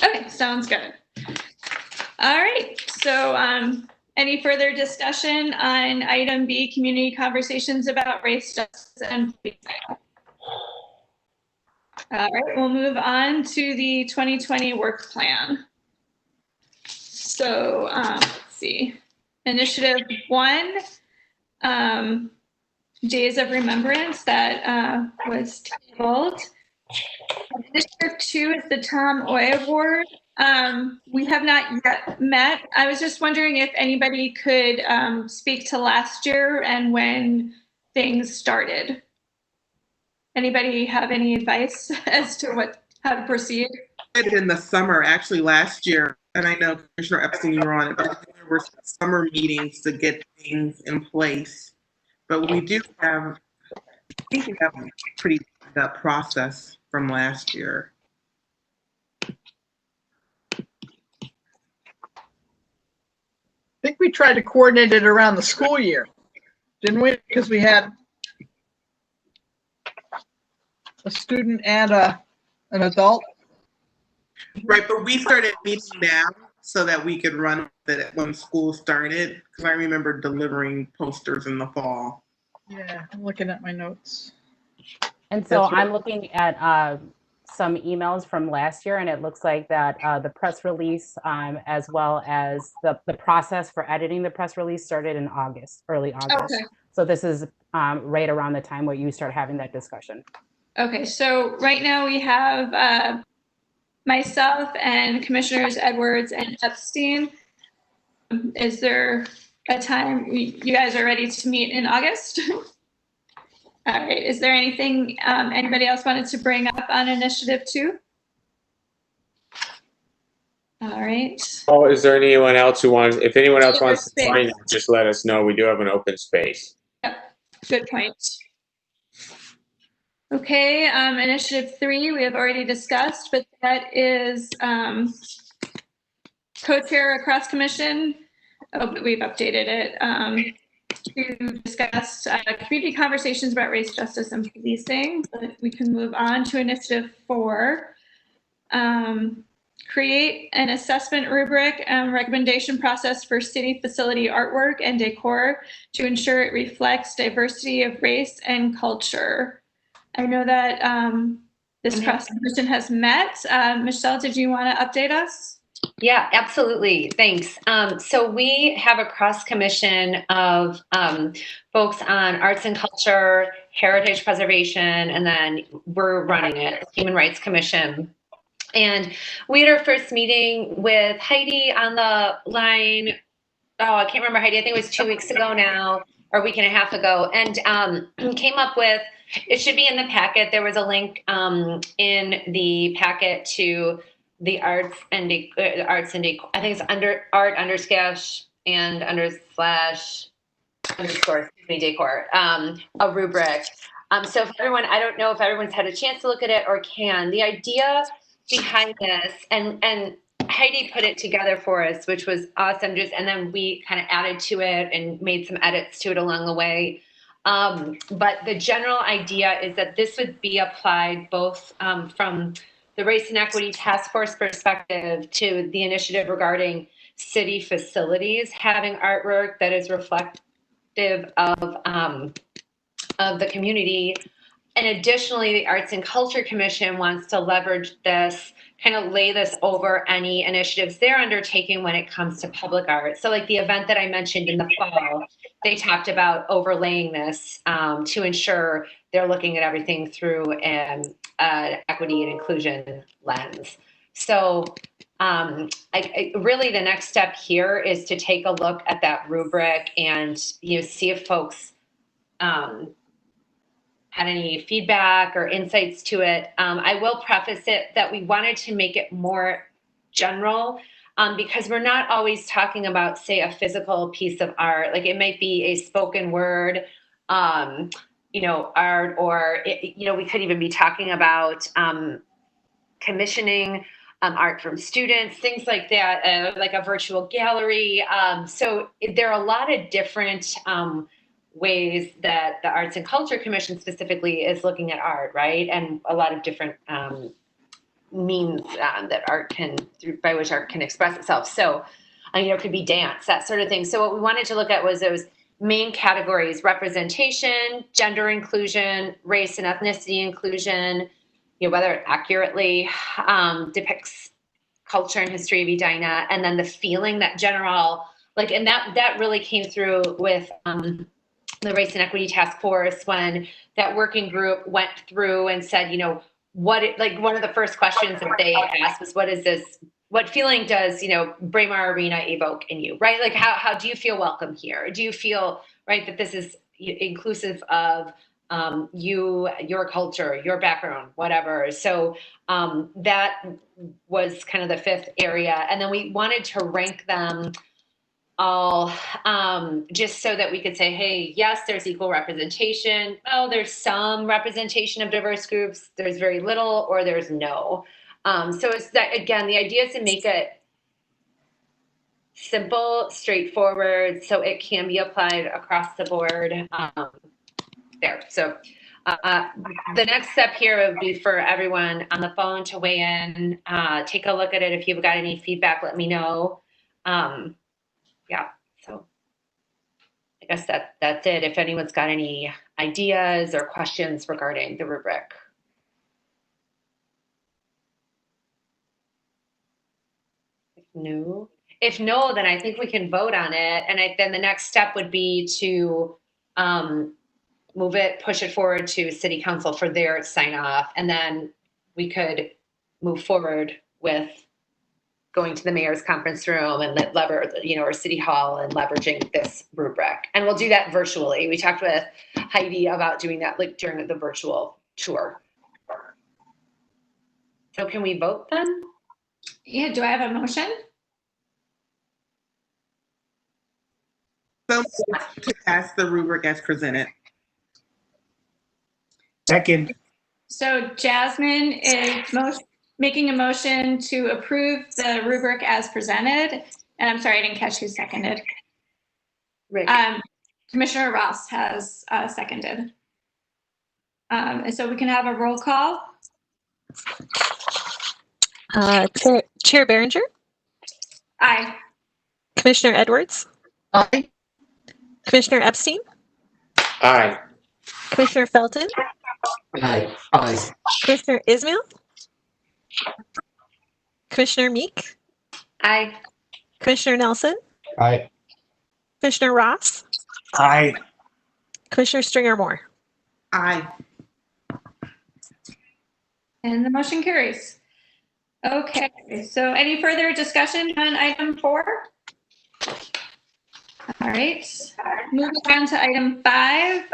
Okay, sounds good. All right, so any further discussion on item B, community conversations about race, justice, and police? All right, we'll move on to the 2020 work plan. So let's see. Initiative 1, Days of Remembrance, that was tabled. Initiative 2 is the Tom Oy Award. We have not yet met. I was just wondering if anybody could speak to last year and when things started. Anybody have any advice as to how to proceed? In the summer, actually last year, and I know Commissioner Epstein, you were on it, but there were summer meetings to get things in place. But we do have, I think we have a pretty good process from last year. I think we tried to coordinate it around the school year, didn't we? Because we had a student and an adult. Right, but we started meeting now so that we could run with it when school started, because I remember delivering posters in the fall. Yeah, I'm looking at my notes. And so I'm looking at some emails from last year, and it looks like that the press release, as well as the process for editing the press release, started in August, early August. Okay. So this is right around the time where you start having that discussion. Okay, so right now we have myself and Commissioners Edwards and Epstein. Is there a time you guys are ready to meet in August? All right, is there anything anybody else wanted to bring up on Initiative 2? All right. Oh, is there anyone else who wants, if anyone else wants to join, just let us know. We do have an open space. Yep, good point. Okay, Initiative 3, we have already discussed, but that is co-chair across commission. Oh, but we've updated it. To discuss community conversations about race, justice, and policing. But we can move on to Initiative 4. Create an assessment rubric and recommendation process for city facility artwork and decor to ensure it reflects diversity of race and culture. I know that this cross-commission has met. Michelle, did you want to update us? Yeah, absolutely. Thanks. So we have a cross commission of folks on arts and culture, heritage preservation, and then we're running it, Human Rights Commission. And we had our first meeting with Heidi on the line. Oh, I can't remember, Heidi. I think it was 2 weeks ago now, or a week and a half ago, and came up with, it should be in the packet. There was a link in the packet to the arts and decor. I think it's under art underscore decor, a rubric. So if everyone, I don't know if everyone's had a chance to look at it or can. The idea behind this, and Heidi put it together for us, which was awesome. And then we kind of added to it and made some edits to it along the way. But the general idea is that this would be applied both from the Race and Equity Task Force perspective to the initiative regarding city facilities having artwork that is reflective of the community. And additionally, the Arts and Culture Commission wants to leverage this, kind of lay this over any initiatives they're undertaking when it comes to public art. So like the event that I mentioned in the fall, they talked about overlaying this to ensure they're looking at everything through an equity and inclusion lens. So really the next step here is to take a look at that rubric and see if folks had any feedback or insights to it. I will preface it that we wanted to make it more general because we're not always talking about, say, a physical piece of art. Like it might be a spoken word, you know, art, or, you know, we could even be talking about commissioning art from students, things like that, like a virtual gallery. So there are a lot of different ways that the Arts and Culture Commission specifically is looking at art, right? And a lot of different means that art can, by which art can express itself. So, you know, it could be dance, that sort of thing. So what we wanted to look at was those main categories: representation, gender inclusion, race and ethnicity inclusion, you know, whether it accurately depicts culture and history of Edina, and then the feeling, that general, like, and that really came through with the Race and Equity Task Force when that working group went through and said, you know, like one of the first questions that they asked was, what feeling does, you know, Braemar Arena evoke in you, right? Like how do you feel welcome here? Do you feel, right, that this is inclusive of your culture, your background, whatever. So that was kind of the fifth area. And then we wanted to rank them all just so that we could say, hey, yes, there's equal representation. Oh, there's some representation of diverse groups. There's very little, or there's no. So it's that, again, the idea is to make it simple, straightforward, so it can be applied across the board there. So the next step here would be for everyone on the phone to weigh in, take a look at it. If you've got any feedback, let me know. Yeah, so I guess that's it. If anyone's got any ideas or questions regarding the rubric. If no, then I think we can vote on it. And then the next step would be to move it, push it forward to City Council for their sign off. And then we could move forward with going to the mayor's conference room and or City Hall and leveraging this rubric. And we'll do that virtually. We talked with Heidi about doing that like during the virtual tour. So can we vote then? Yeah, do I have a motion? So to pass the rubric as presented. Second. So Jasmine is making a motion to approve the rubric as presented. And I'm sorry, I didn't catch who seconded. Rick. Commissioner Ross has seconded. And so we can have a roll call. Chair Behringer, Aye. Commissioner Edwards, Aye. Commissioner Epstein, Aye. Commissioner Felton, Aye. Aye. Commissioner Ismail, Commissioner Meek, Aye. Commissioner Nelson, Aye. Commissioner Ross, Aye. Commissioner Stringer Moore. Aye. And the motion carries. Okay, so any further discussion on item 4? All right, moving on to item 5.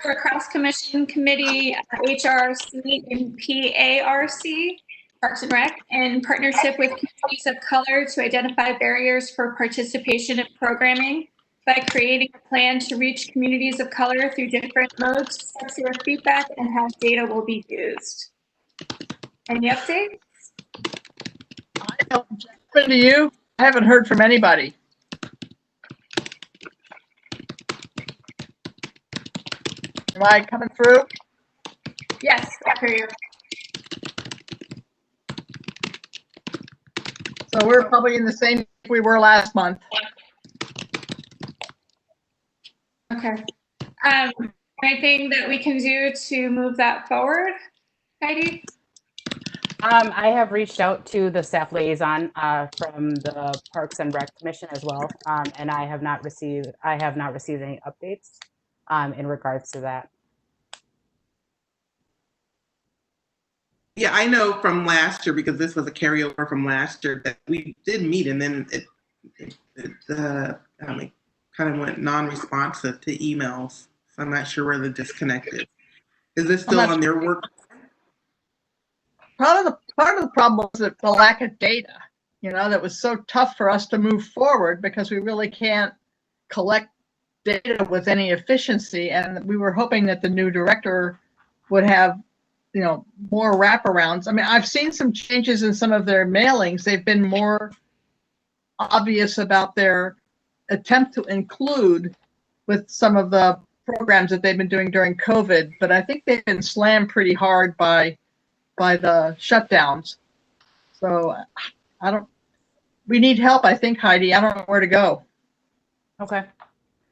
For Cross Commission Committee, HRC and PARC, Parks and Rec, in partnership with communities of color to identify barriers for participation in programming by creating a plan to reach communities of color through different modes, steps your feedback, and how data will be used. Any updates? To you, I haven't heard from anybody. Am I coming through? Yes, I hear you. So we're probably in the same we were last month. Okay. Anything that we can do to move that forward, Heidi? I have reached out to the staff liaison from the Parks and Rec Commission as well, and I have not received any updates in regards to that. Yeah, I know from last year, because this was a carryover from last year, that we did meet, and then it kind of went non-responsive to emails. I'm not sure where the disconnect is. Is this I'm still not on their work? Part of the problem was that the lack of data, that was so tough for us to move forward because we really can't collect data with any efficiency. And we were hoping that the new director would have, more wraparounds. I mean, I've seen some changes in some of their mailings. They've been more obvious about their attempt to include with some of the programs that they've been doing during COVID. But I think they've been slammed pretty hard by the shutdowns. So we need help, I think, Heidi. I don't know where to go. Okay.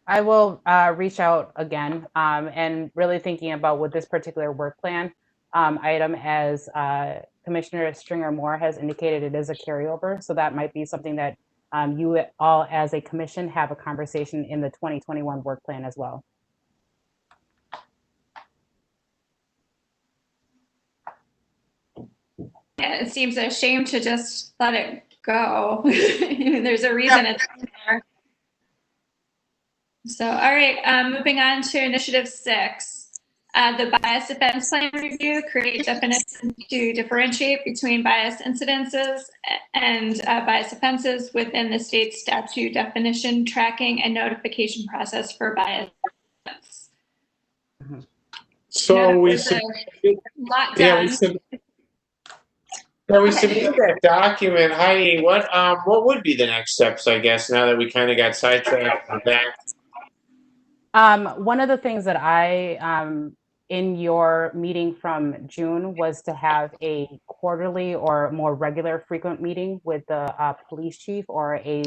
I will reach out again and really thinking about with this particular work plan item, as Commissioner Stringer Moore has indicated, it is a carryover. So that might be something that you all as a commission have a conversation in the 2021 work plan as well. Yeah, it seems a shame to just let it go. There's a reason it's there. So, all right, moving on to initiative 6. The bias defense plan review, create definitions to differentiate between bias incidences and bias offenses within the state statute definition, tracking, and notification process for bias. So we lot yeah, done. we submitted that document. Heidi, what would be the next steps, I guess, now that we kind of got sidetracked on that? One of the things that I, in your meeting from June, was to have a quarterly or more regular frequent meeting with the police chief or a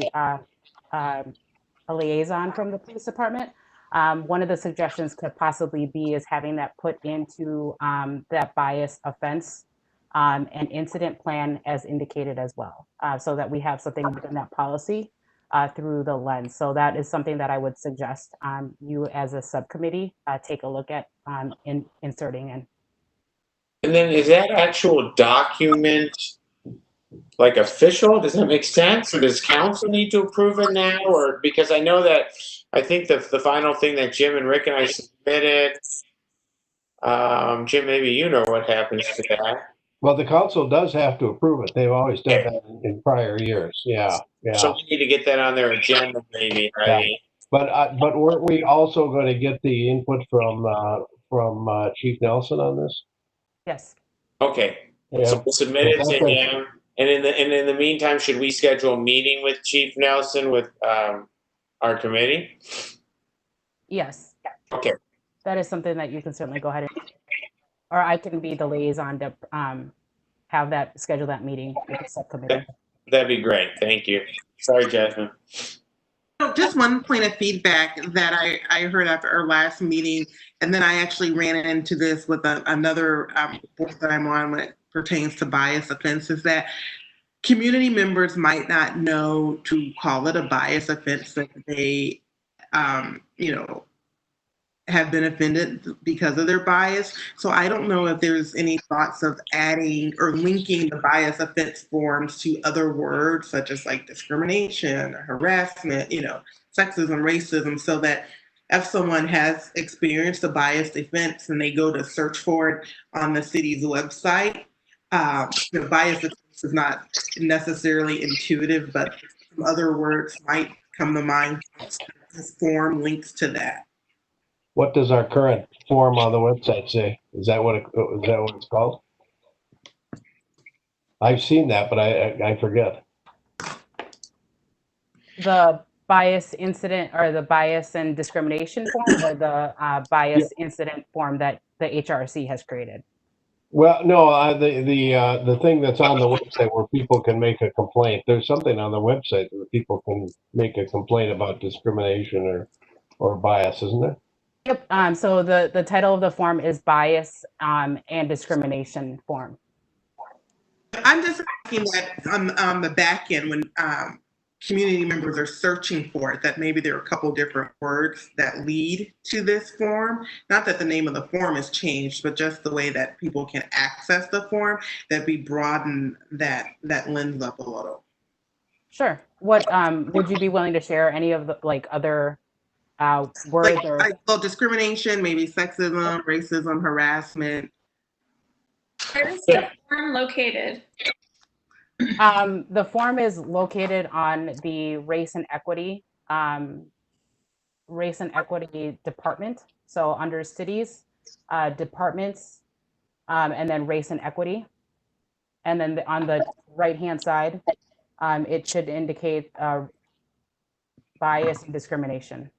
liaison from the police department. One of the suggestions could possibly be is having that put into that bias offense and incident plan as indicated as well, so that we have something within that policy through the lens. So that is something that I would suggest you as a subcommittee take a look at inserting in. And then is that actual document like official? Does that make sense? Or does council need to approve it now? Or because I know that I think the final thing that Jim and Rick and I submitted, Jim, maybe you know what happens to that. Well, the council does have to approve it. They've always done that in prior years. Yeah. So we need to get that on their agenda, maybe, right? Yeah. But weren't we also going to get the input from Chief Nelson on this? Yes. Okay. Yeah. So we'll submit it to him. And in the meantime, should we schedule a meeting with Chief Nelson with our committee? Yes. Okay. That is something that you can certainly go ahead and, or I can be the liaison to have that, schedule that meeting with the subcommittee. That'd be great. Thank you. Sorry, Jasmine. Just one point of feedback that I heard after our last meeting, and then I actually ran into this with another board that I'm on when it pertains to bias offenses, that community members might not know to call it a bias offense that they, have been offended because of their bias. So I don't know if there's any thoughts of adding or linking the bias offense forms to other words such as like discrimination, or harassment, sexism, racism, so that if someone has experienced a biased offense and they go to search for it on the city's website, the bias offense is not necessarily intuitive, but some other words might come to mind. This form links to that. What does our current form on the website say? Is that what it's called? I've seen that, but I forget. The bias incident or the bias and discrimination form, or the bias incident form that the HRC has created? Well, no, the thing that's on the website where people can make a complaint. There's something on the website where people can make a complaint about discrimination or bias, isn't there? Yep. So the title of the form is bias and discrimination form. I'm just thinking that on the back end, when community members are searching for it, that maybe there are a couple different words that lead to this form. Not that the name of the form has changed, but just the way that people can access the form, that we broaden that lens up a little. Sure. What would you be willing to share? Any of the other words Like, or well, discrimination, maybe sexism, racism, harassment. Where's the form located? the form is located on the race and equity department. So under cities, departments, and then race and equity. And then on the right-hand side, it should indicate bias and discrimination.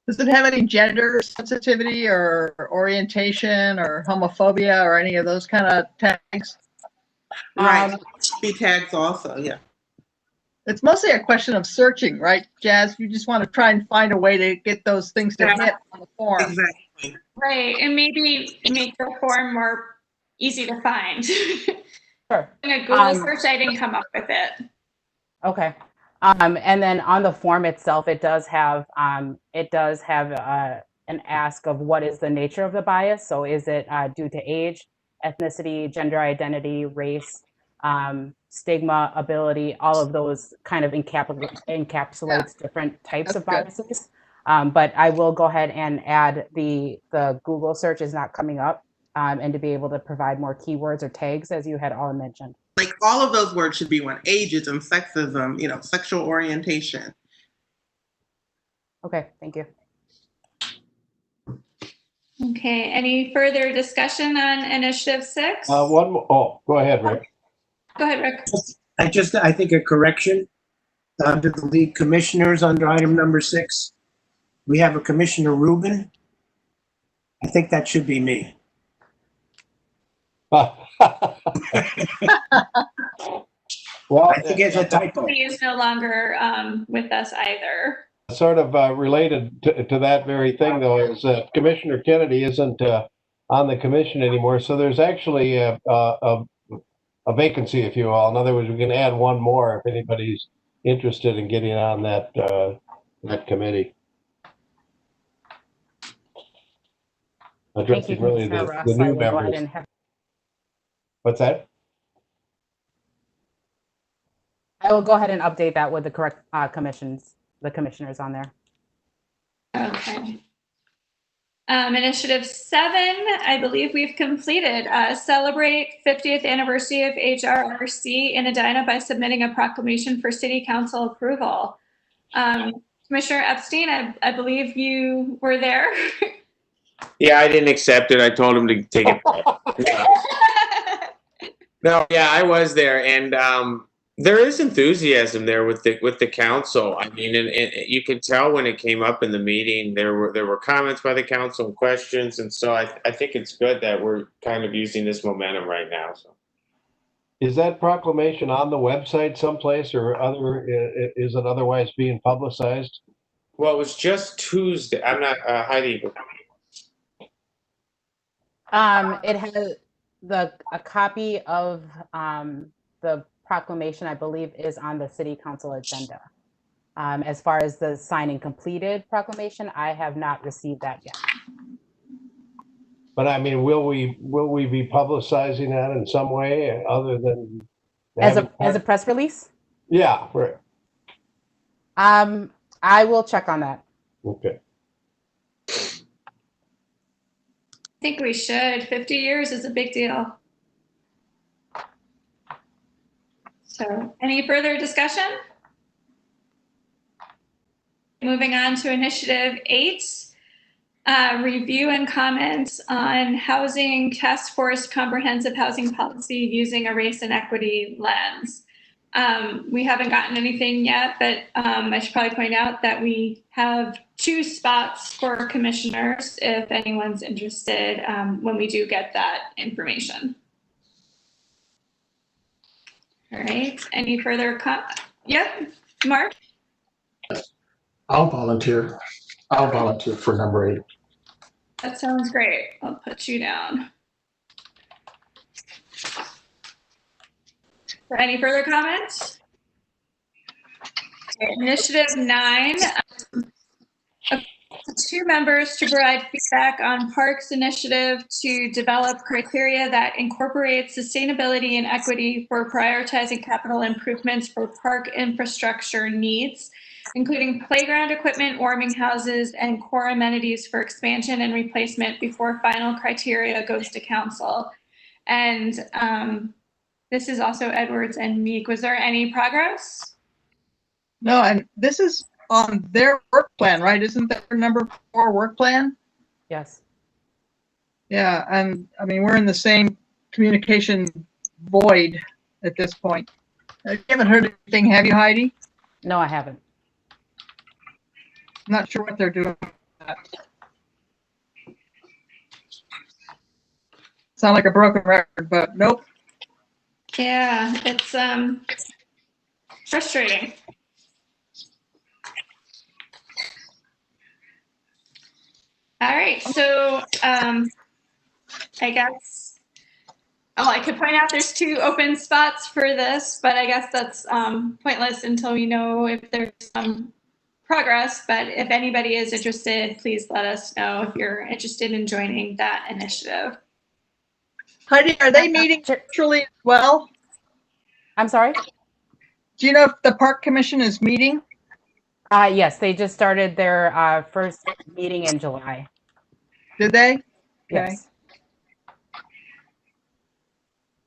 Does it have any gender sensitivity or orientation or homophobia or any of those kind of tags? Right. Be tags also, yeah. It's mostly a question of searching, right, Jazz? You just want to try and find a way to get those things to hit on the form. Exactly. Right, and maybe make the form more easy to find. Sure. In a Google search, I didn't come up with it. Okay. And then on the form itself, it does have an ask of what is the nature of the bias. So is it due to age, ethnicity, gender identity, race, stigma, ability, all of those kind of encapsulates different types of biases. But I will go ahead and add the Google search is not coming up, and to be able to provide more keywords or tags as you had all mentioned. Like all of those words should be one: ageism, sexism, sexual orientation. Okay, thank you. Okay, any further discussion on Initiative 6? One more. Oh, go ahead, Rick. Go ahead, Rick. I think a correction to the lead commissioners under item number 6. We have a Commissioner Rubin. I think that should be me. Well, I think it's a typo. He is no longer with us either. Sort of related to that very thing, though, is that Commissioner Kennedy isn't on the commission anymore. So there's actually a vacancy, if you will. In other words, we can add one more if anybody's interested in getting on that committee. Addressing really the new members. What's that? I will go ahead and update that with the correct the commissioners on there. Okay. Initiative 7, I believe we've completed. Celebrate 50th anniversary of HRRC in Edina by submitting a proclamation for City Council approval. Commissioner Epstein, I believe you were there. Yeah, I didn't accept it. I told him to take it. No, yeah, I was there, and there is enthusiasm there with the council. I mean, and you could tell when it came up in the meeting. There were comments by the council and questions, and so I think it's good that we're kind of using this momentum right now. So, is that proclamation on the website someplace, or is it otherwise being publicized? Well, it was just Tuesday. I'm not Heidi. It has a copy of the proclamation, I believe, is on the City Council agenda. As far as the signed and completed proclamation, I have not received that yet. But I mean, will we be publicizing that in some way other than as a press release? Yeah, right. I will check on that. Okay. I think we should. 50 years is a big deal. So, any further discussion? Moving on to Initiative 8, review and comments on Housing Task Force Comprehensive Housing Policy using a race and equity lens. We haven't gotten anything yet, but I should probably point out that we have 2 spots for commissioners if anyone's interested when we do get that information. All right, any further Yep, Mark? I'll volunteer for number 8. That sounds great. I'll put you down. Any further comments? Initiative 9, 2 members to provide feedback on Parks Initiative to develop criteria that incorporate sustainability and equity for prioritizing capital improvements for park infrastructure needs. including playground equipment, warming houses, and core amenities for expansion and replacement before final criteria goes to council. And this is also Edwards and Meek. Was there any progress? No, and this is on their work plan, right? Isn't that their number 4 work plan? Yes. Yeah, and I mean, we're in the same communication void at this point. You haven't heard anything, have you, Heidi? No, I haven't. I'm not sure what they're doing with that. Sound like a broken record, but nope. Yeah, it's frustrating. All right, so I guess, I could point out there's 2 open spots for this, but I guess that's pointless until we know if there's some progress. But if anybody is interested, please let us know if you're interested in joining that initiative. Heidi, are they meeting virtually as well? I'm sorry? Do you know if the Park Commission is meeting? Yes, they just started their first meeting in July. Did they? Okay. Yes.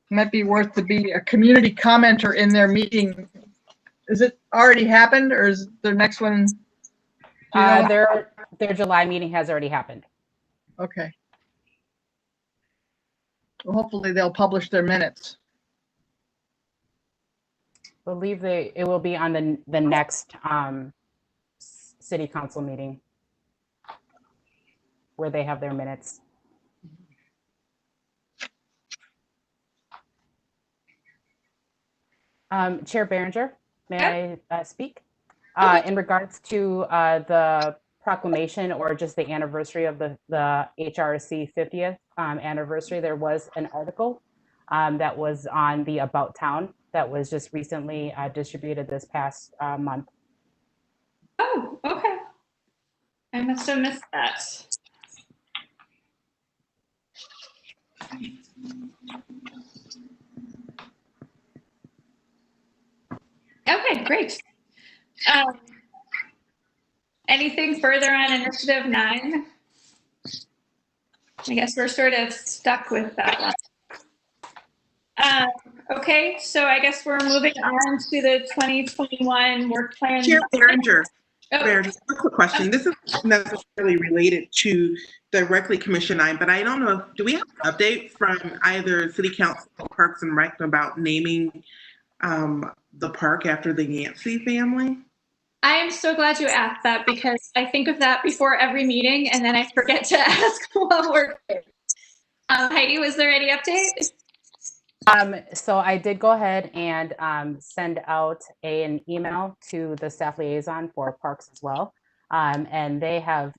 Might be worth to be a community commenter in their meeting. Is it already happened, or is the next one? Do you know? Their July meeting has already happened. Okay. Well, hopefully they'll publish their minutes. I believe it will be on the next city council meeting where they have their minutes. Chair Behringer, may I speak? In regards to the proclamation or just the anniversary of the HRC 50th anniversary, there was an article that was on the About Town that was just recently distributed this past month. Oh, okay. I must have missed that. Okay, great. Anything further on initiative 9? I guess we're sort of stuck with that one. Okay, so I guess we're moving on to the 2021 work plan. Chair Behringer, Oh. Behringer, a quick question. This isn't necessarily related to directly Commission 9, but I don't know, do we have an update from either City Council or Parks and Rec about naming the park after the Yancey family? I am so glad you asked that because I think of that before every meeting and then I forget to ask what we're doing. Heidi, was there any update? So I did go ahead and send out an email to the staff liaison for parks as well. And they have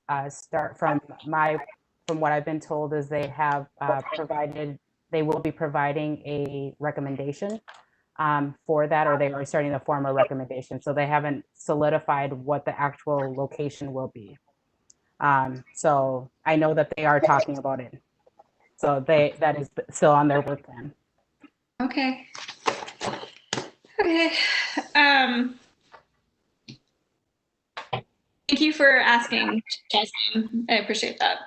from what I've been told is they have they will be providing a recommendation for that, or they are starting to form a recommendation. So they haven't solidified what the actual location will be. So I know that they are talking about it. So that is still on their work plan. Okay. Okay. Thank you for asking, Jasmine. I appreciate that.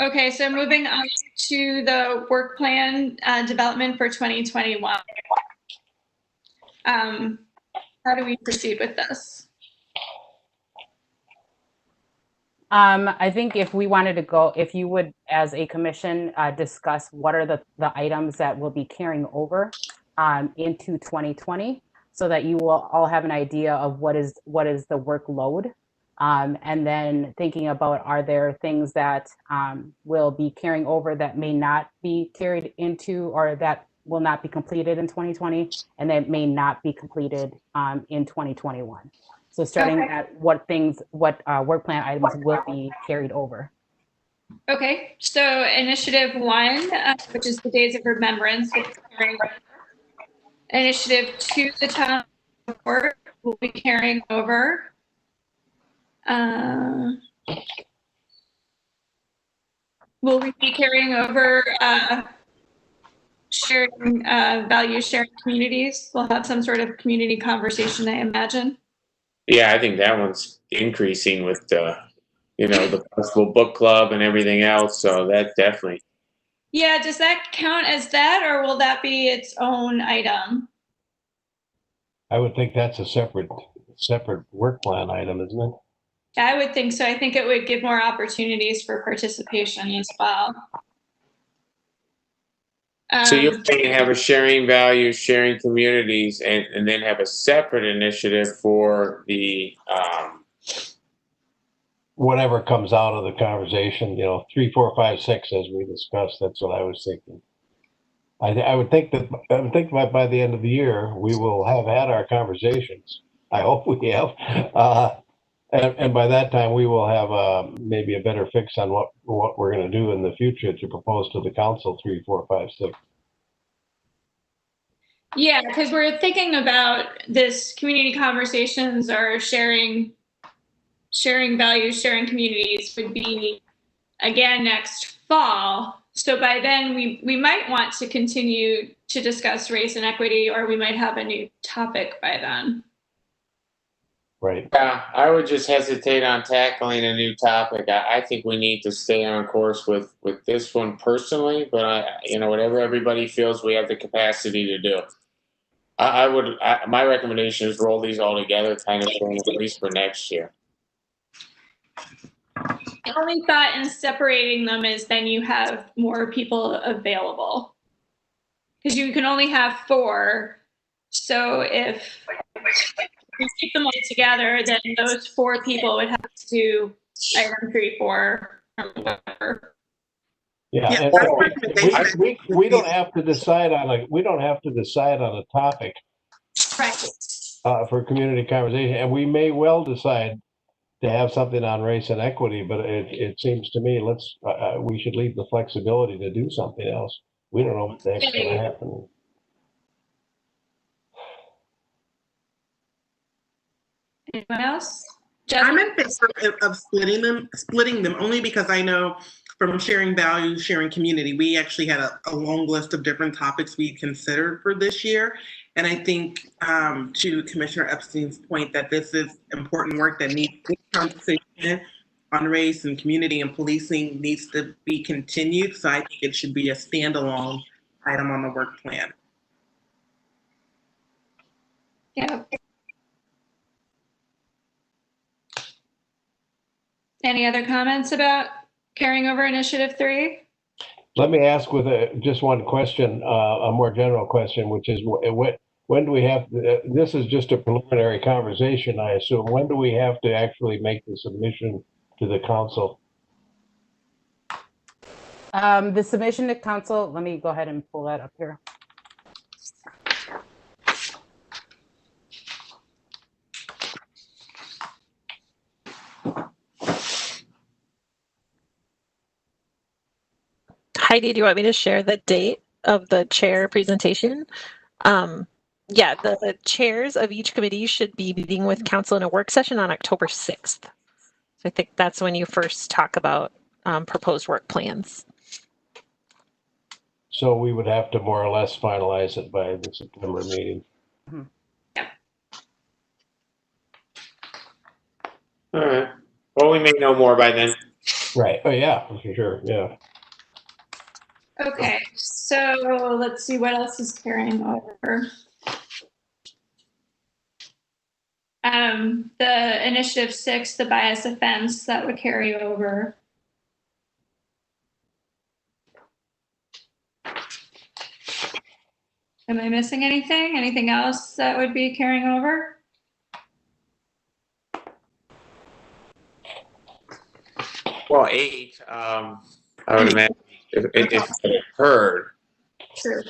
Okay, so moving on to the work plan development for 2021. How do we proceed with this? I think if we wanted to go, if you would, as a commission, discuss what are the items that will be carrying over into 2020, so that you will all have an idea of what is the workload, and then thinking about, are there things that will be carrying over that may not be carried into, or that will not be completed in 2020, and that may not be completed in 2021. So starting at what work plan items will be carried over. Okay, so initiative 1, which is the Days of Remembrance, will be carrying over. Initiative 2, the town report, will be carrying over. Will we be carrying over value sharing communities? We'll have some sort of community conversation, I imagine. Yeah, I think that one's increasing with the, the possible book club and everything else. So that definitely. Yeah, does that count as that, or will that be its own item? I would think that's a separate work plan item, isn't it? I would think so. I think it would give more opportunities for participation as well. So you're saying have a sharing values, sharing communities, and then have a separate initiative for the Whatever comes out of the conversation, 3, 4, 5, 6, as we discussed. That's what I was thinking. I would think that by the end of the year we will have had our conversations. I hope we have, and by that time we will have maybe a better fix on what we're going to do in the future to propose to the council 3, 4, 5, 6. Yeah, because we're thinking about this community conversations or sharing values, sharing communities would be again next fall. So by then we might want to continue to discuss race and equity, or we might have a new topic by then. Right. Yeah, I would just hesitate on tackling a new topic. I think we need to stay on course with this one personally, but whatever everybody feels we have the capacity to do. My recommendation is roll these all together, kind of thing, at least for next year. The only thought in separating them is then you have more people available, because you can only have 4. So if you keep them all together, then those 4 people would have to do item 3, 4, or whatever. Yeah, and we don't have to decide on a topic. Right. For community conversation, and we may well decide to have something on race and equity, but it seems to me we should leave the flexibility to do something else. We don't know what's going to happen. Anyone else? I'm in favor of splitting them only because I know from sharing values, sharing community, we actually had a long list of different topics we considered for this year. And I think to Commissioner Epstein's point that this is important work that needs conversation on race and community and policing needs to be continued. So I think it should be a standalone item on the work plan. Yeah. Any other comments about carrying over initiative 3? Let me ask with just one question, a more general question, which is when do we have, this is just a preliminary conversation, I assume. When do we have to actually make the submission to the council? The submission to council, let me go ahead and pull that up here. Heidi, do you want me to share the date of the chair presentation? Yeah, the chairs of each committee should be meeting with council in a work session on October 6th. So I think that's when you first talk about proposed work plans. So we would have to more or less finalize it by the September meeting. Mm-hmm. Yeah. All right. Well, we may know more by then. Right. Oh, yeah, for sure. Yeah. Okay, so let's see what else is carrying over. The initiative 6, the bias offense, that would carry over. Am I missing anything? Anything else that would be carrying over? Well, 8, I would imagine if it occurred. Sure.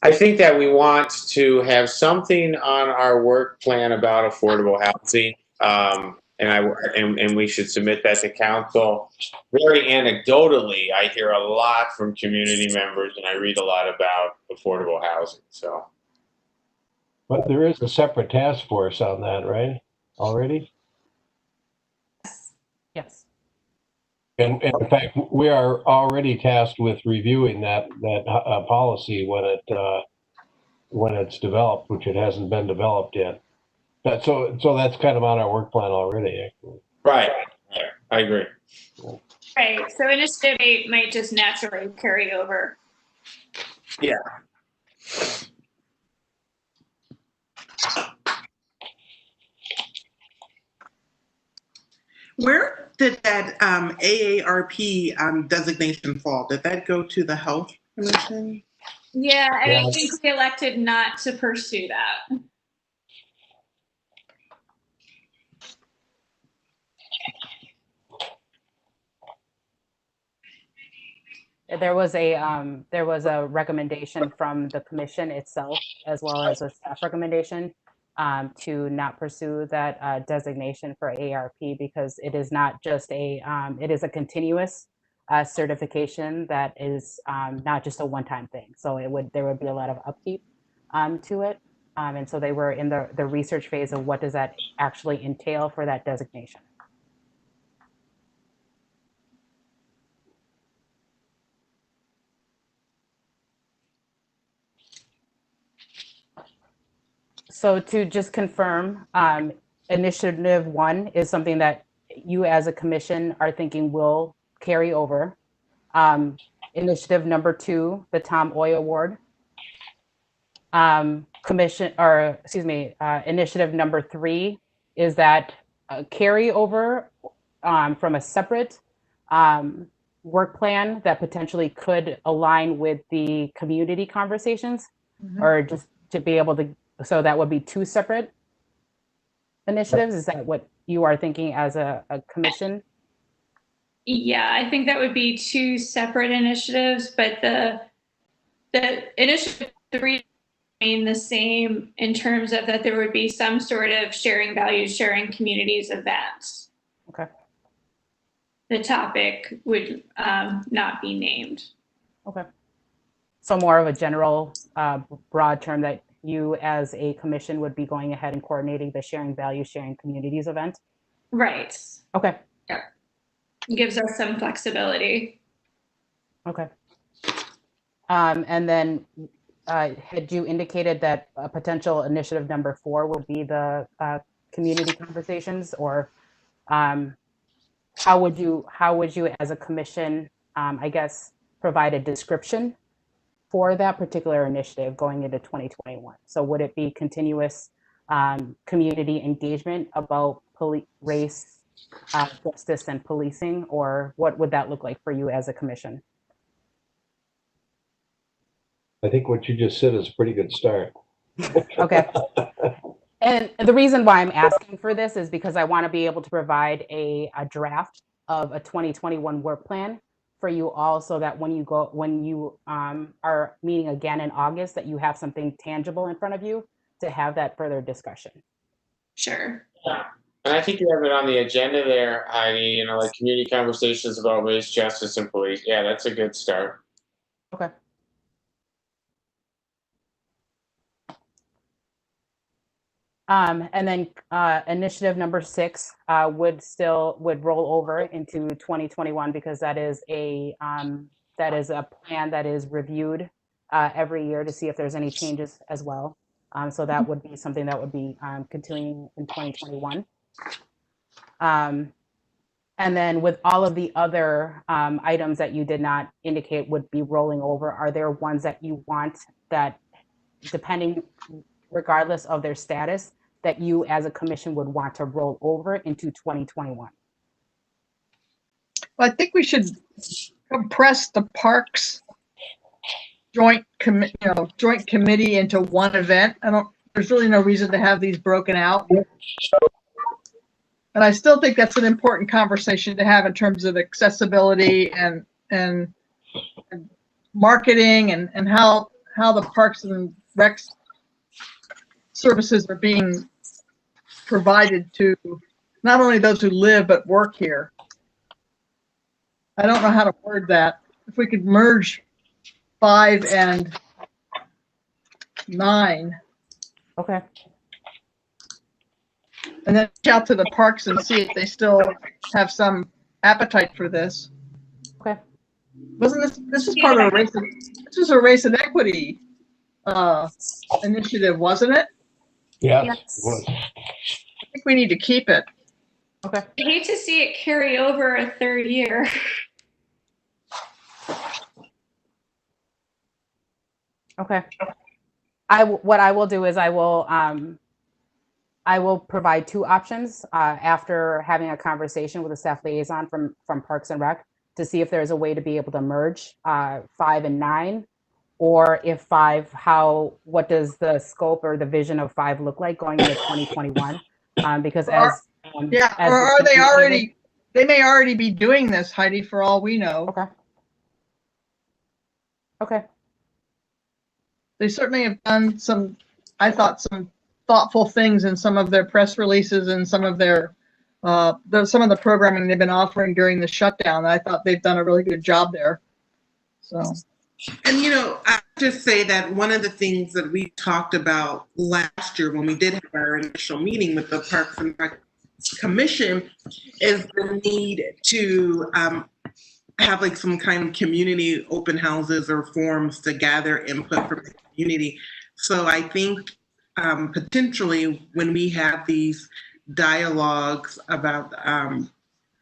I think that we want to have something on our work plan about affordable housing, and we should submit that to council. Very anecdotally, I hear a lot from community members, and I read a lot about affordable housing. So, but there is a separate task force on that, right? Already. Yes. And in fact, we are already tasked with reviewing that policy when it's developed, which it hasn't been developed yet. So that's kind of on our work plan already, actually. Right. I agree. Right, so initiative 8 might just naturally carry over. Yeah. Where did that AARP designation fall? Did that go to the Health Commission? Yeah, and I Yeah. think we elected not to pursue that. There was a recommendation from the commission itself, as well as a staff recommendation to not pursue that designation for ARP, because it is not just it is a continuous certification that is not just a one-time thing. So there would be a lot of upkeep to it. And so they were in the research phase of what does that actually entail for that designation. So to just confirm, initiative 1 is something that you as a commission are thinking will carry over. Initiative number 2, the Tom Oy Award. Initiative number 3 is that carryover from a separate work plan that potentially could align with the community conversations, or just to be able to, so that would be 2 separate initiatives. Is that what you are thinking as a commission? Yeah, I think that would be 2 separate initiatives, but the initiative 3 remain the same in terms of that there would be some sort of sharing values, sharing communities events. Okay. The topic would not be named. Okay. So more of a general broad term that you as a commission would be going ahead and coordinating the sharing values, sharing communities event? Right. Okay. Yeah. It gives us some flexibility. Okay. And then had you indicated that potential initiative number 4 will be the community conversations, or how would you as a commission, I guess, provide a description for that particular initiative going into 2021? So would it be continuous community engagement about race, justice, and policing, or what would that look like for you as a commission? I think what you just said is a pretty good start. Okay. And the reason why I'm asking for this is because I want to be able to provide a draft of a 2021 work plan for you all, so that when you are meeting again in August, that you have something tangible in front of you to have that further discussion. Sure. And I think you have it on the agenda there, Heidi, like community conversations about race, justice, and police. Yeah, that's a good start. Okay. And then initiative number 6 would roll over into 2021, because that is a plan that is reviewed every year to see if there's any changes as well. So that would be something that would be continuing in 2021. And then with all of the other items that you did not indicate would be rolling over, are there ones that you want that, depending, regardless of their status, that you as a commission would want to roll over into 2021? Well, I think we should compress the parks joint committee into one event. There's really no reason to have these broken out. And I still think that's an important conversation to have in terms of accessibility and marketing and how the parks and recs services are being provided to not only those who live but work here. I don't know how to word that. If we could merge 5 and 9. Okay. And then reach out to the parks and see if they still have some appetite for this. Okay. Wasn't this is part of a race? This was a race and equity initiative, wasn't it? Yes. Yes. It was. think we need to keep it. Okay. I hate to see it carry over a third year. Okay. What I will do is I will provide two options after having a conversation with the staff liaison from Parks and Rec to see if there's a way to be able to merge 5 and 9, or if 5, what does the scope or the vision of 5 look like going into 2021? Because as are they already? They may already be doing this, Heidi, for all we know. Okay. Okay. They certainly have done some, I thought, some thoughtful things in some of their press releases and some of their some of the programming they've been offering during the shutdown. I thought they've done a really good job there. So, and I just say that one of the things that we talked about last year when we did have our initial meeting with the Parks and Rec Commission is the need to have like some kind of community open houses or forums to gather input from the community. So I think potentially when we have these dialogues about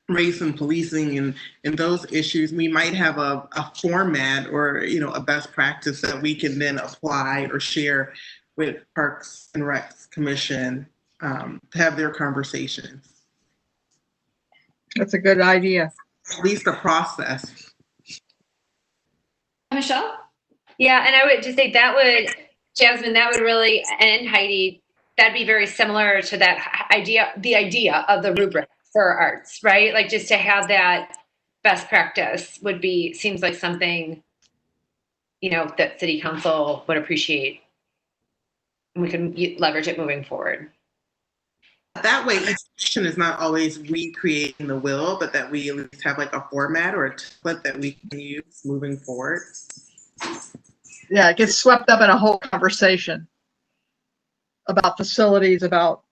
race and policing and those issues, we might have a format or a best practice that we can then apply or share with Parks and Rec Commission to have their conversations. that's a good idea. At least a process. Michelle? Yeah, and I would just say that would, Jasmine, that would really, and Heidi, that'd be very similar to that idea, the idea of the rubric for arts, right? Like just to have that best practice seems like something, that City Council would appreciate. And we can leverage it moving forward. That way, each section is not always recreating the wheel, but that we at least have like a format or a template that we can use moving forward. Yeah, it gets swept up in a whole conversation about facilities, about,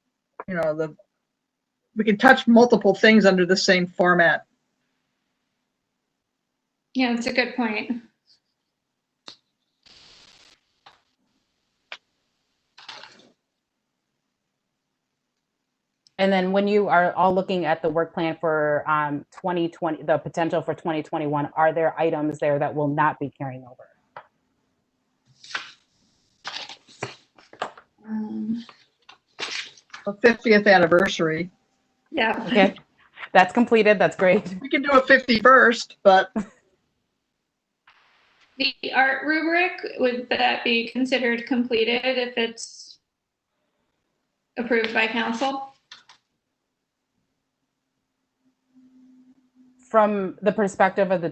we can touch multiple things under the same format. Yeah, that's a good point. And then when you are all looking at the work plan for 2020, the potential for 2021, are there items there that will not be carrying over? A 50th anniversary. Yeah. Okay, that's completed. That's great. We can do a 51st, but The art rubric, would that be considered completed if it's approved by council? From the perspective of the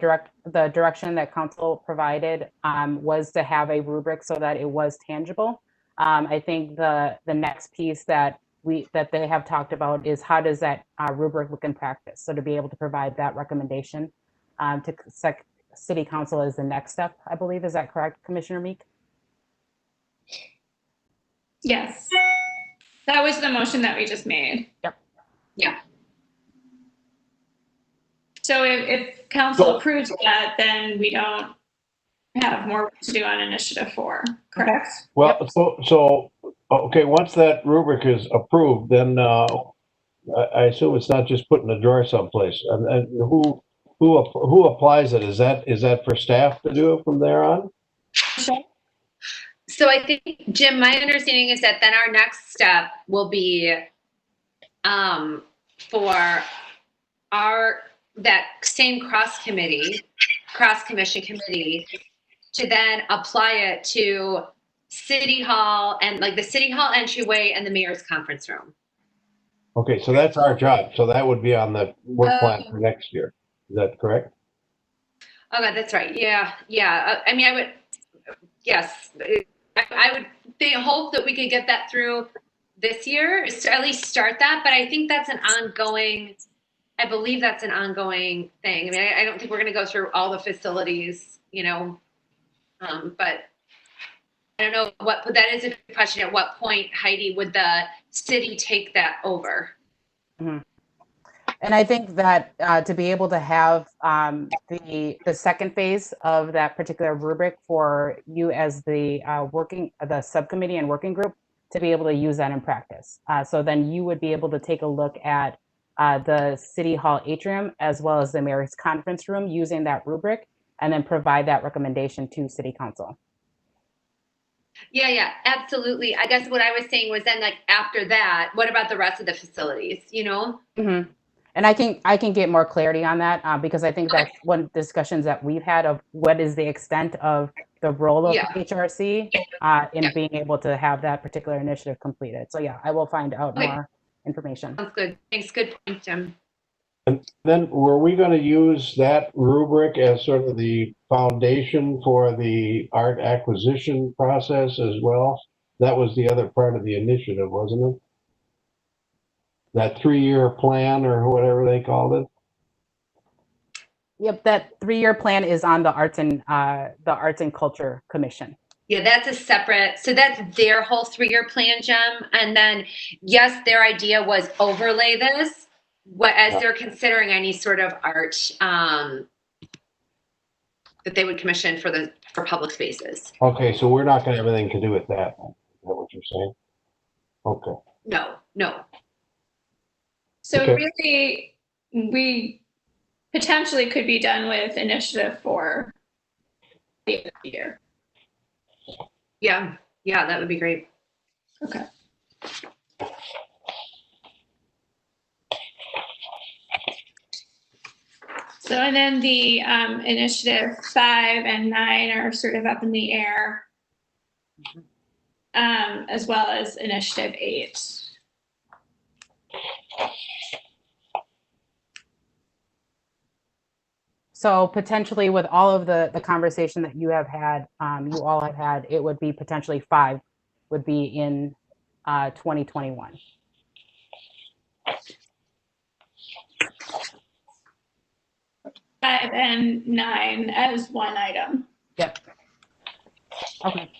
direction that council provided was to have a rubric so that it was tangible. I think the next piece that they have talked about is how does that rubric look in practice? So to be able to provide that recommendation to City Council is the next step, I believe. Is that correct, Commissioner Meek? Yes. That was the motion that we just made. Yep. Yeah. So if council approves that, then we don't have more work to do on initiative 4, correct? Well, so okay, once that rubric is approved, then I assume it's not just put in a drawer someplace. And who applies it? Is that for staff to do it from there on? So I think, Jim, my understanding is that then our next step will be for that same cross commission committee to then apply it to City Hall and like the City Hall entryway and the mayor's conference room. Okay, so that's our job. So that would be on the work plan for next year. Is that correct? Okay, that's right. Yeah. I mean, yes, I would hope that we could get that through this year, to at least start that. But I think that's I believe that's an ongoing thing. I mean, I don't think we're going to go through all the facilities, but I don't know but that is a question. At what point, Heidi, would the city take that over? Mm-hmm. And I think that to be able to have the second phase of that particular rubric for you as the subcommittee and working group to be able to use that in practice. So then you would be able to take a look at the City Hall atrium as well as the mayor's conference room using that rubric, and then provide that recommendation to City Council. Yeah, absolutely. I guess what I was saying was then, like, after that, what about the rest of the facilities, you know? Mm-hmm. And I can get more clarity on that because I think that's one of the discussions that we've had of what is the extent of the role of HRC in being able to have that particular initiative completed. So yeah, I will find out more information. Sounds good. Thanks. Good point, Jim. And then were we going to use that rubric as sort of the foundation for the art acquisition process as well? That was the other part of the initiative, wasn't it? That 3-year plan or whatever they called it? Yep, that 3-year plan is on the Arts and Culture Commission. Yeah, that's a separate, so that's their whole 3-year plan, Jim. And then, yes, their idea was overlay this as they're considering any sort of art that they would commission for public spaces. Okay, so we're not going to have anything to do with that. Is that what you're saying? Okay. No. So Okay. really, we potentially could be done with initiative 4 the end of the year. Yeah, that would be great. Okay. So, and then the initiative 5 and 9 are sort of up in the air, as well as initiative 8. So potentially with all of the conversation that you have had, you all have had, it would be potentially 5 would be in 2021. Five and 9 as one item. Yep. Okay.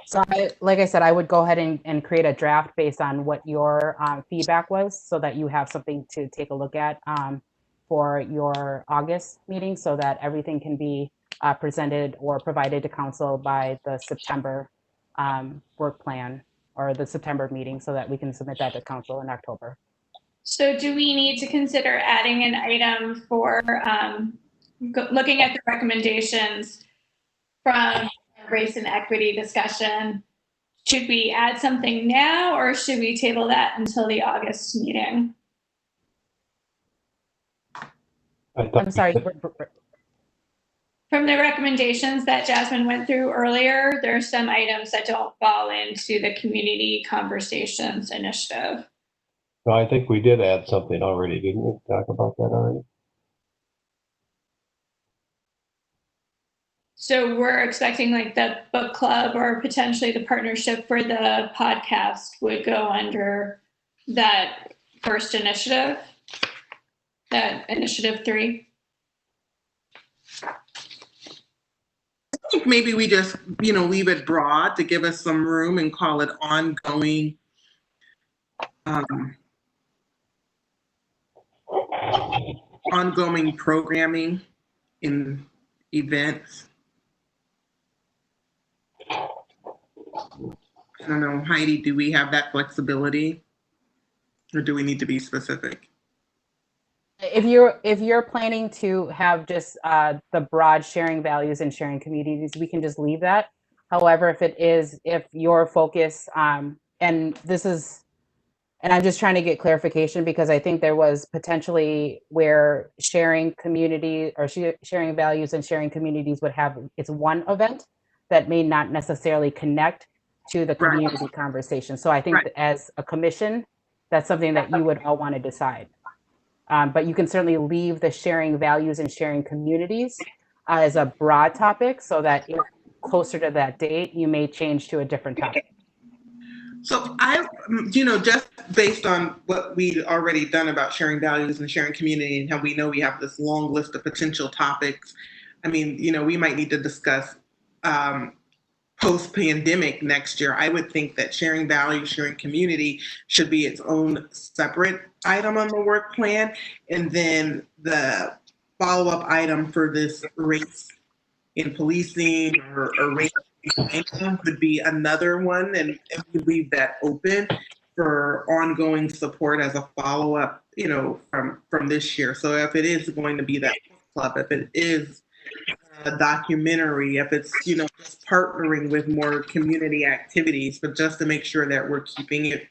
So like I said, I would go ahead and create a draft based on what your feedback was so that you have something to take a look at for your August meeting so that everything can be presented or provided to council by the September work plan or the September meeting so that we can submit that to council in October. So do we need to consider adding an item for looking at the recommendations from race and equity discussion? Should we add something now or should we table that until the August meeting? I'm sorry. From the recommendations that Jasmine went through earlier, there are some items that don't fall into the community conversations initiative. No, I think we did add something already, didn't we? Talk about that already? So we're expecting like the book club or potentially the partnership for the podcast would go under that first initiative, that initiative 3. I think maybe we just, leave it broad to give us some room and call it ongoing ongoing programming in events. I don't know, Heidi, do we have that flexibility? Or do we need to be specific? If you're planning to have just the broad sharing values and sharing communities, we can just leave that. However, if your focus, and I'm just trying to get clarification because I think there was potentially where sharing community or sharing values and sharing communities would have it's one event that may not necessarily connect to the community conversation. So I think that as a commission, that's something that you would all want to decide. But you can certainly leave the sharing values and sharing communities as a broad topic so that if closer to that date, you may change to a different topic. So just based on what we'd already done about sharing values and sharing community and how we know we have this long list of potential topics, we might need to discuss post-pandemic next year. I would think that sharing values, sharing community should be its own separate item on the work plan. And then the follow-up item for this race in policing or race could be another one, and we leave that open for ongoing support as a follow-up, from this year. So if it is going to be that club, if it is a documentary, if it's, just partnering with more community activities, but just to make sure that we're keeping it,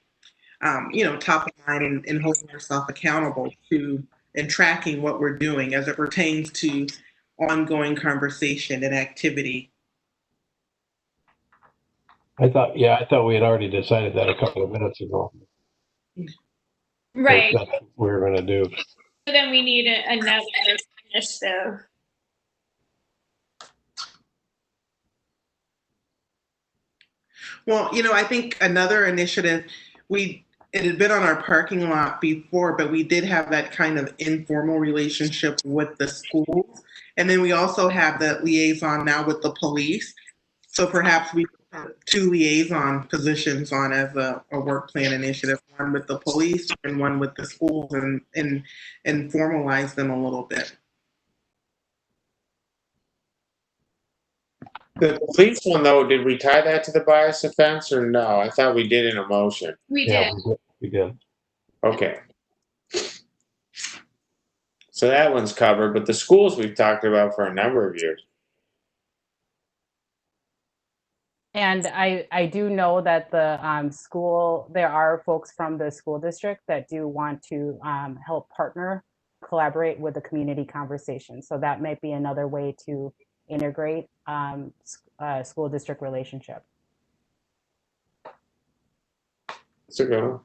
top of mind and holding ourselves accountable to and tracking what we're doing as it pertains to ongoing conversation and activity. I thought we had already decided that a couple of minutes ago. Right. That's what we were going to do. So then we need another initiative. Well, I think another initiative, it had been on our parking lot before, but we did have that kind of informal relationship with the schools. And then we also have that liaison now with the police. So perhaps we put 2 liaison positions on as a work plan initiative, one with the police and one with the schools, and formalize them a little bit. The police one, though, did we tie that to the bias offense or no? I thought we did in a motion. We Yeah, did. we did. Okay. So that one's covered, but the schools we've talked about for a number of years. And I do know that the there are folks from the school district that do want to help collaborate with the community conversation. So that might be another way to integrate school district relationship. That's a good one.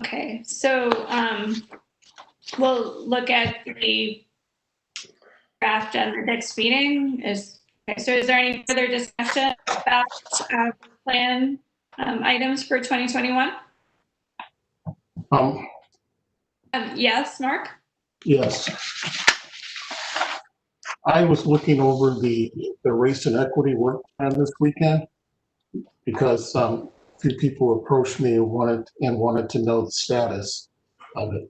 Okay, so we'll look at the draft at the next meeting. So is there any further discussion about plan items for 2021? Yes, Mark? Yes. I was looking over the race and equity work plan this weekend because a few people approached me and wanted to know the status of it.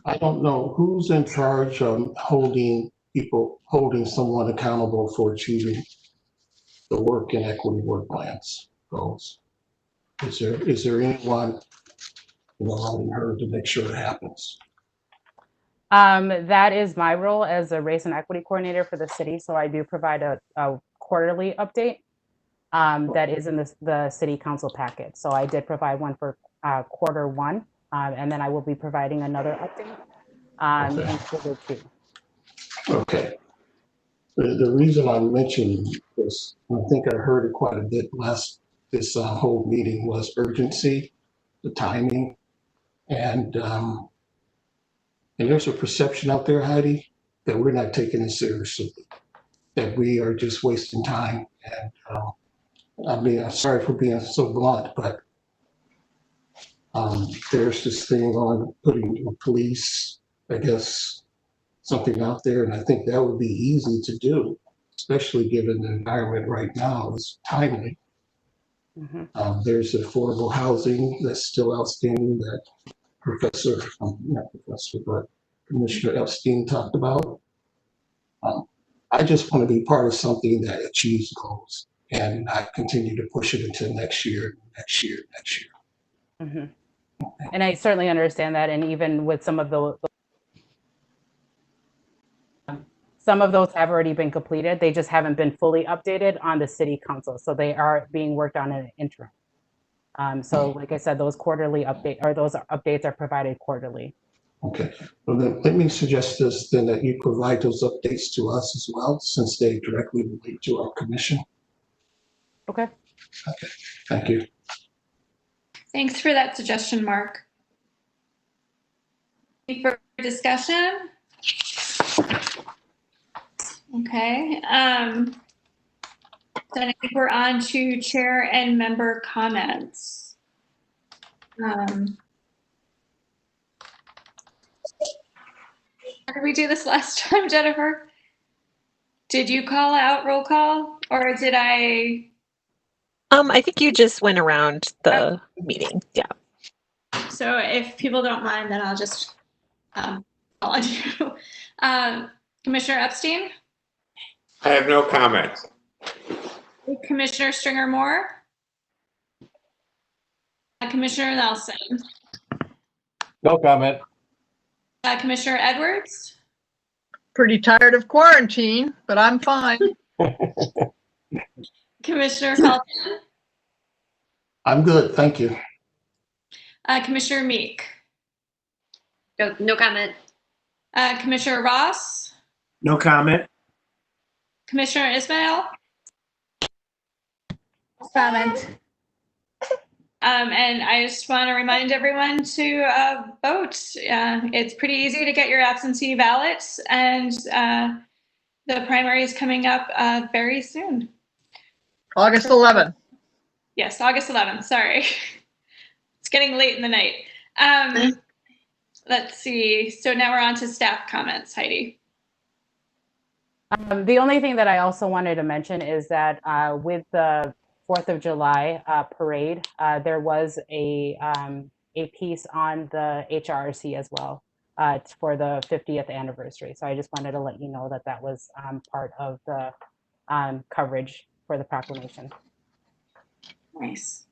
I don't know who's in charge of holding someone accountable for achieving the work and equity work plans goals. Is there anyone on her to make sure it happens? That is my role as a race and equity coordinator for the city. So I do provide a quarterly update that is in the city council packet. So I did provide one for quarter 1, and then I will be providing another update in quarter 2. Okay. The reason I'm mentioning this, I think I heard it quite a bit this whole meeting, was urgency, the timing, and there's a perception out there, Heidi, that we're not taking it seriously, that we are just wasting time. And I'm sorry for being so blunt, but there's this thing on putting the police, I guess, something out there, and I think that would be easy to do, especially given the environment right now is timely. Mm-hmm. There's affordable housing that's still outstanding that Commissioner Epstein talked about. I just want to be part of something that achieves goals, and I continue to push it until next year. Mm-hmm. And I certainly understand that, and even with some of those have already been completed. They just haven't been fully updated on the city council, so they are being worked on in an interim. So, like I said, those updates are provided quarterly. Okay. Well, then let me suggest this then, that you provide those updates to us as well, since they directly relate to our commission. Okay. Okay. Thank you. Thanks for that suggestion, Mark. Any further discussion? Okay. So I think we're on to chair and member comments. How did we do this last time, Jennifer? Did you call out roll call, or did I? I think you just went around the meeting. Yeah. So if people don't mind, then I'll just call on you. Commissioner Epstein, I have no comment. Commissioner Stringer Moore, Commissioner Nelson, No comment. Commissioner Edwards, Pretty tired of quarantine, but I'm fine. Commissioner Felton, I'm good, thank you. Commissioner Meek, No comment. Commissioner Ross, No comment. Commissioner Ismail, Comment. and I just want to remind everyone to vote. It's pretty easy to get your absentee ballots, and the primary is coming up very soon. August 11th. Yes, August 11th. Sorry. It's getting late in the night. Let's see. So now we're on to staff comments. Heidi. The only thing that I also wanted to mention is that with the 4th of July parade, there was a piece on the HRC as well for the 50th anniversary. So I just wanted to let you know that that was part of the coverage for the proclamation. Nice.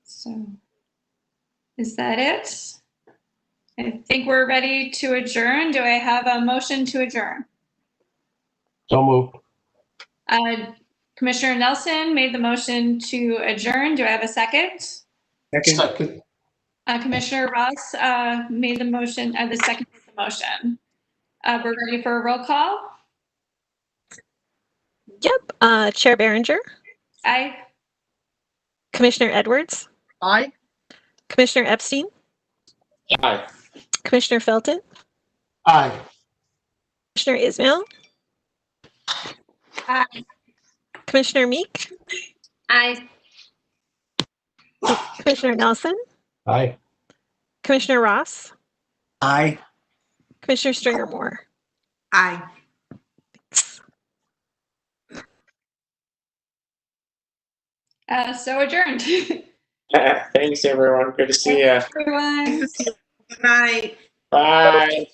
So is that it? I think we're ready to adjourn. Do I have a motion to adjourn? So moved. Commissioner Nelson made the motion to adjourn. Do I have a second? Second. Commissioner Ross made the motion, the second motion. We're ready for a roll call. Yep. Chair Behringer, Aye. Commissioner Edwards, Aye. Commissioner Epstein, Aye. Commissioner Felton, Aye. Commissioner Ismail, Aye. Commissioner Meek, Aye. Commissioner Nelson, Aye. Commissioner Ross, Aye. Commissioner Stringer Moore. Aye. So adjourned. Thanks, everyone. Good to see you. Everyone. Good night. Bye.